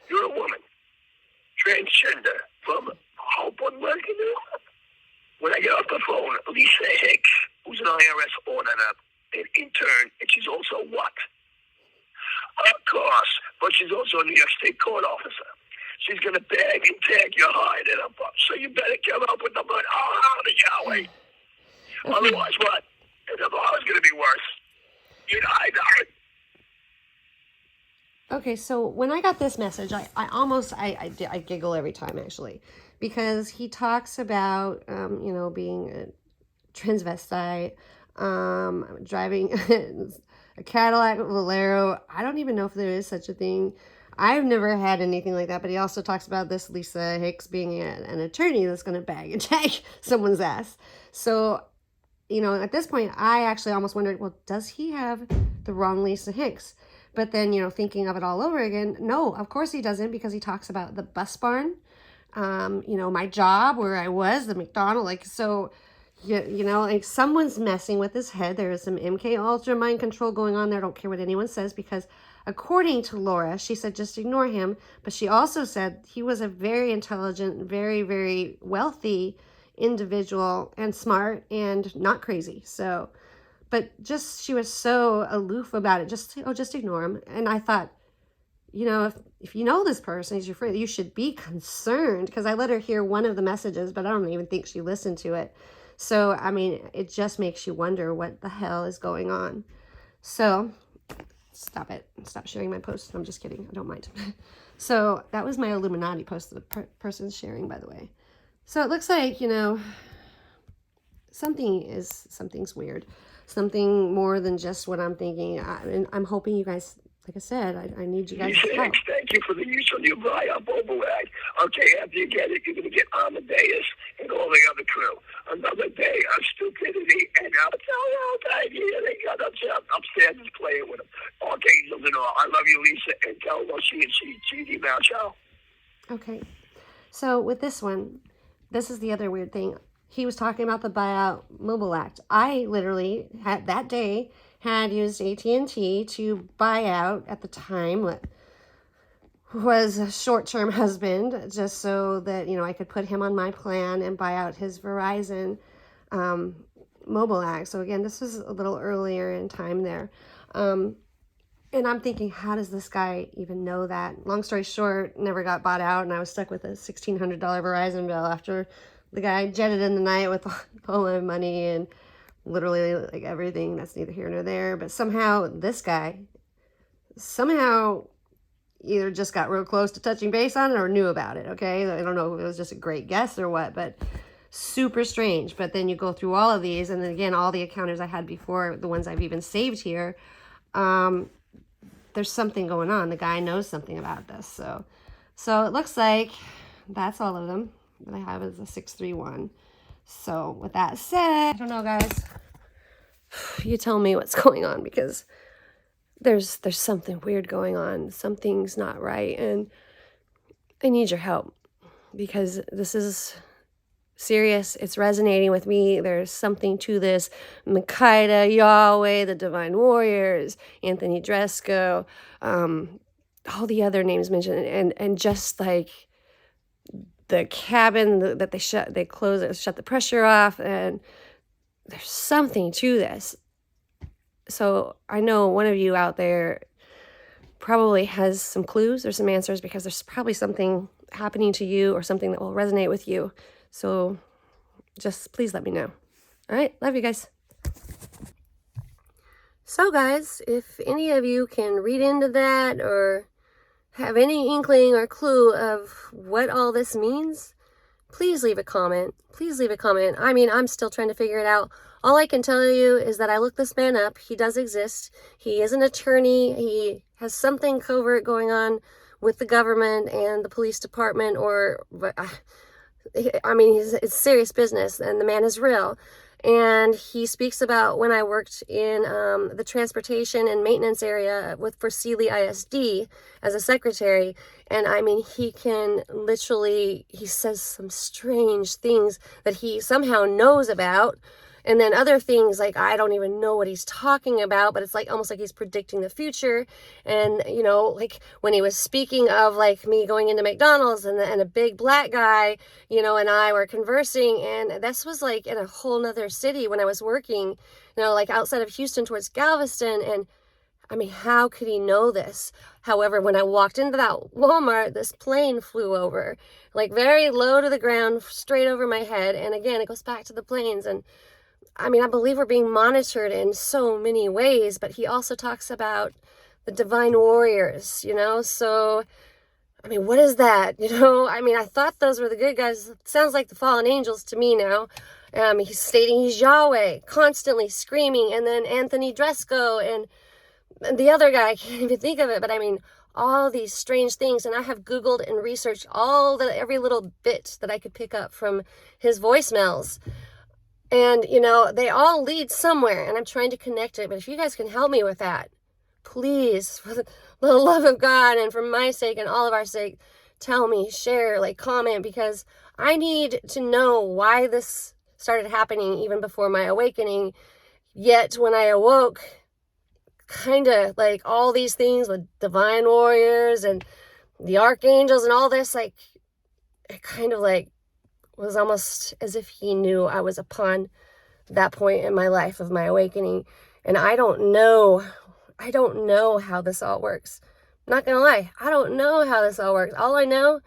You're a woman. Transgender. From Hope on Working. When I get off the phone, Lisa Hicks, who's an IRS auditor, an intern, and she's also what? Of course, but she's also a New York State court officer. She's going to bag and tag your hide in a box. So you better come up with the money. Oh, the Yahweh. Otherwise, what? The tomorrow's going to be worse. I died. Okay, so when I got this message, I giggle every time, actually, because he talks about, being a transvestite, driving a Cadillac Bolero. I don't even know if there is such a thing. I've never had anything like that, but he also talks about this Lisa Hicks being an attorney that's going to bag and tag someone's ass. So, at this point, I actually almost wondered, well, does he have the wrong Lisa Hicks? But then, thinking of it all over again, no, of course he doesn't, because he talks about the bus barn, my job where I was, the McDonald's, so, like someone's messing with his head. There is some MK Ultra mind control going on there. I don't care what anyone says, because according to Laura, she said just ignore him. But she also said he was a very intelligent, very, very wealthy individual, and smart and not crazy. So, but she was so aloof about it. Just ignore him. And I thought, if you know this person, he's your friend, you should be concerned, because I let her hear one of the messages, but I don't even think she listened to it. So, I mean, it just makes you wonder what the hell is going on. So, stop it. Stop sharing my post. I'm just kidding. I don't mind. So, that was my Illuminati post that the person's sharing, by the way. So, it looks like, something's weird. Something more than just what I'm thinking. And I'm hoping you guys, like I said, I need you guys to help. Thank you for the use on your buy-up override. Okay, after you get it, you're going to get Amadeus and all the other crew. Another day of stupidity, and I'll tell you, okay, yeah, they got upstairs just playing with them. Archangels and all. I love you, Lisa, and tell her she can see you now, ciao. Okay. So with this one, this is the other weird thing. He was talking about the buyout mobile act. I literally had that day had used AT&T to buy out at the time what was a short-term husband, just so that, you know, I could put him on my plan and buy out his Verizon mobile act. So again, this was a little earlier in time there. And I'm thinking, how does this guy even know that? Long story short, never got bought out, and I was stuck with a $1,600 Verizon bill after the guy jetted in the night with all my money and literally like everything. That's neither here nor there. But somehow this guy, either just got real close to touching base on it or knew about it, okay? I don't know if it was just a great guess or what, but super strange. But then you go through all of these, and then again, all the encounters I had before, the ones I've even saved here, there's something going on. The guy knows something about this. So it looks like that's all of them that I have is a 631. So with that said, I don't know, guys. You tell me what's going on, because there's something weird going on. Something's not right, and I need your help, because this is serious. It's resonating with me. There's something to this. Makeda, Yahweh, the Divine Warriors, Anthony Dresco, all the other names mentioned, and just like the cabin that they shut the pressure off, and there's something to this. So I know one of you out there probably has some clues or some answers, because there's probably something happening to you or something that will resonate with you. So just please let me know. All right, love you guys. So guys, if any of you can read into that or have any inkling or clue of what all this means, please leave a comment. Please leave a comment. I mean, I'm still trying to figure it out. All I can tell you is that I looked this man up. He does exist. He is an attorney. He has something covert going on with the government and the police department, I mean, it's serious business, and the man is real. And he speaks about when I worked in the transportation and maintenance area for Sealy ISD as a secretary. And I mean, he says some strange things that he somehow knows about. And then other things, like, I don't even know what he's talking about, but it's like almost like he's predicting the future. And, you know, like when he was speaking of like me going into McDonald's and a big black guy, you know, and I were conversing, and this was like in a whole nother city when I was working, you know, like outside of Houston towards Galveston. And I mean, how could he know this? However, when I walked into that Walmart, this plane flew over, like very low to the ground, straight over my head. And again, it goes back to the planes. And I mean, I believe we're being monitored in so many ways, but he also talks about the divine warriors, you know? So, I mean, what is that? You know, I mean, I thought those were the good guys. It sounds like the fallen angels to me now. He's stating he's Yahweh, constantly screaming, and then Anthony Dresco and the other guy, I can't even think of it, but I mean, all these strange things. And I have Googled and researched every little bit that I could pick up from his voicemails. And, you know, they all lead somewhere, and I'm trying to connect it. But if you guys can help me with that, please, for the love of God and for my sake and all of our sake, tell me, share, like, comment, because I need to know why this started happening even before my awakening. Yet when I awoke, kind of like all these things with divine warriors and the archangels and all this, like, it kind of like was almost as if he knew I was upon that point in my life of my awakening. And I don't know how this all works. I'm not gonna lie, I don't know how this all works. All I know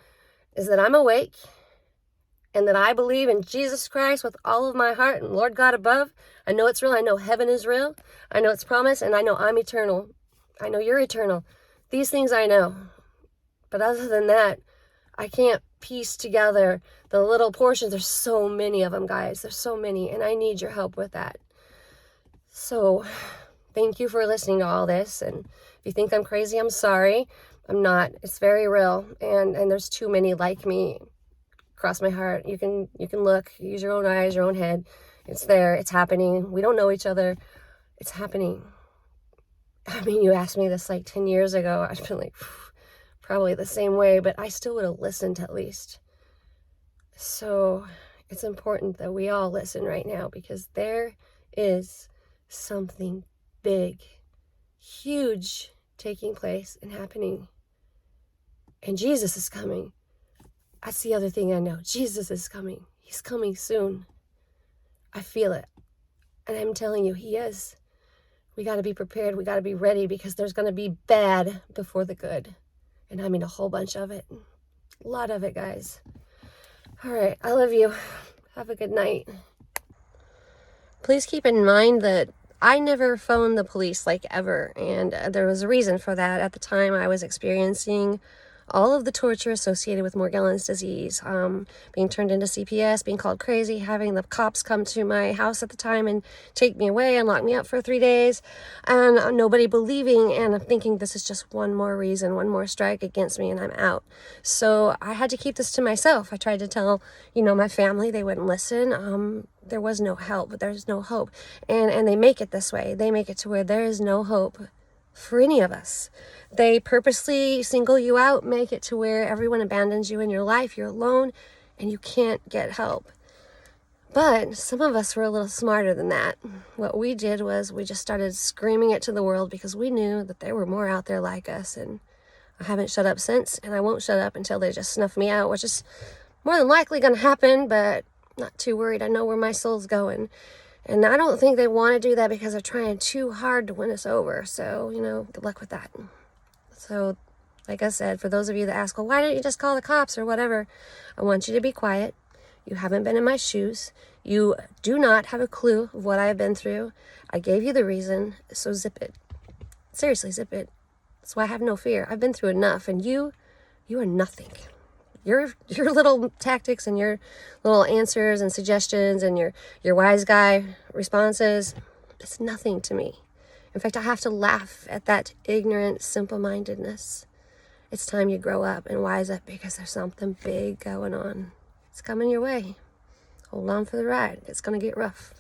is that I'm awake and that I believe in Jesus Christ with all of my heart and Lord God above. I know it's real. I know heaven is real. I know it's promised, and I know I'm eternal. I know you're eternal. These things I know. But other than that, I can't piece together the little portions. There's so many of them, guys. There's so many, and I need your help with that. So thank you for listening to all this. And if you think I'm crazy, I'm sorry. I'm not. It's very real, and there's too many like me. Cross my heart. You can look. Use your own eyes, your own head. It's there. It's happening. We don't know each other. It's happening. I mean, you asked me this like 10 years ago, I'd been like, probably the same way, but I still would have listened at least. So it's important that we all listen right now, because there is something big, huge taking place and happening. And Jesus is coming. That's the other thing I know. Jesus is coming. He's coming soon. I feel it. And I'm telling you, he is. We got to be prepared. We got to be ready, because there's going to be bad before the good. And I mean a whole bunch of it. A lot of it, guys. All right. I love you. Have a good night. Please keep in mind that I never phoned the police, like, ever. And there was a reason for that. At the time, I was experiencing all of the torture associated with Morgellons disease, being turned into CPS, being called crazy, having the cops come to my house at the time and take me away and lock me up for 3 days, and nobody believing, and I'm thinking this is just one more reason, one more strike against me, and I'm out. So I had to keep this to myself. I tried to tell, my family. They wouldn't listen. There was no help, but there's no hope. And they make it this way. They make it to where there is no hope for any of us. They purposely single you out, make it to where everyone abandons you in your life. You're alone and you can't get help. But some of us were a little smarter than that. What we did was we just started screaming it to the world, because we knew that there were more out there like us. And I haven't shut up since, and I won't shut up until they just snuff me out, which is more than likely going to happen, but not too worried. I know where my soul's going. And I don't think they want to do that, because they're trying too hard to win us over. So, good luck with that. So, like I said, for those of you that ask, well, why didn't you just call the cops or whatever? I want you to be quiet. You haven't been in my shoes. You do not have a clue of what I've been through. I gave you the reason, so zip it. Seriously, zip it. That's why I have no fear. I've been through enough, and you are nothing. Your little tactics and your little answers and suggestions and your wise guy responses, it's nothing to me. In fact, I have to laugh at that ignorant, simple-mindedness. It's time you grow up and wise up, because there's something big going on. It's coming your way. Hold on for the ride. It's going to get rough.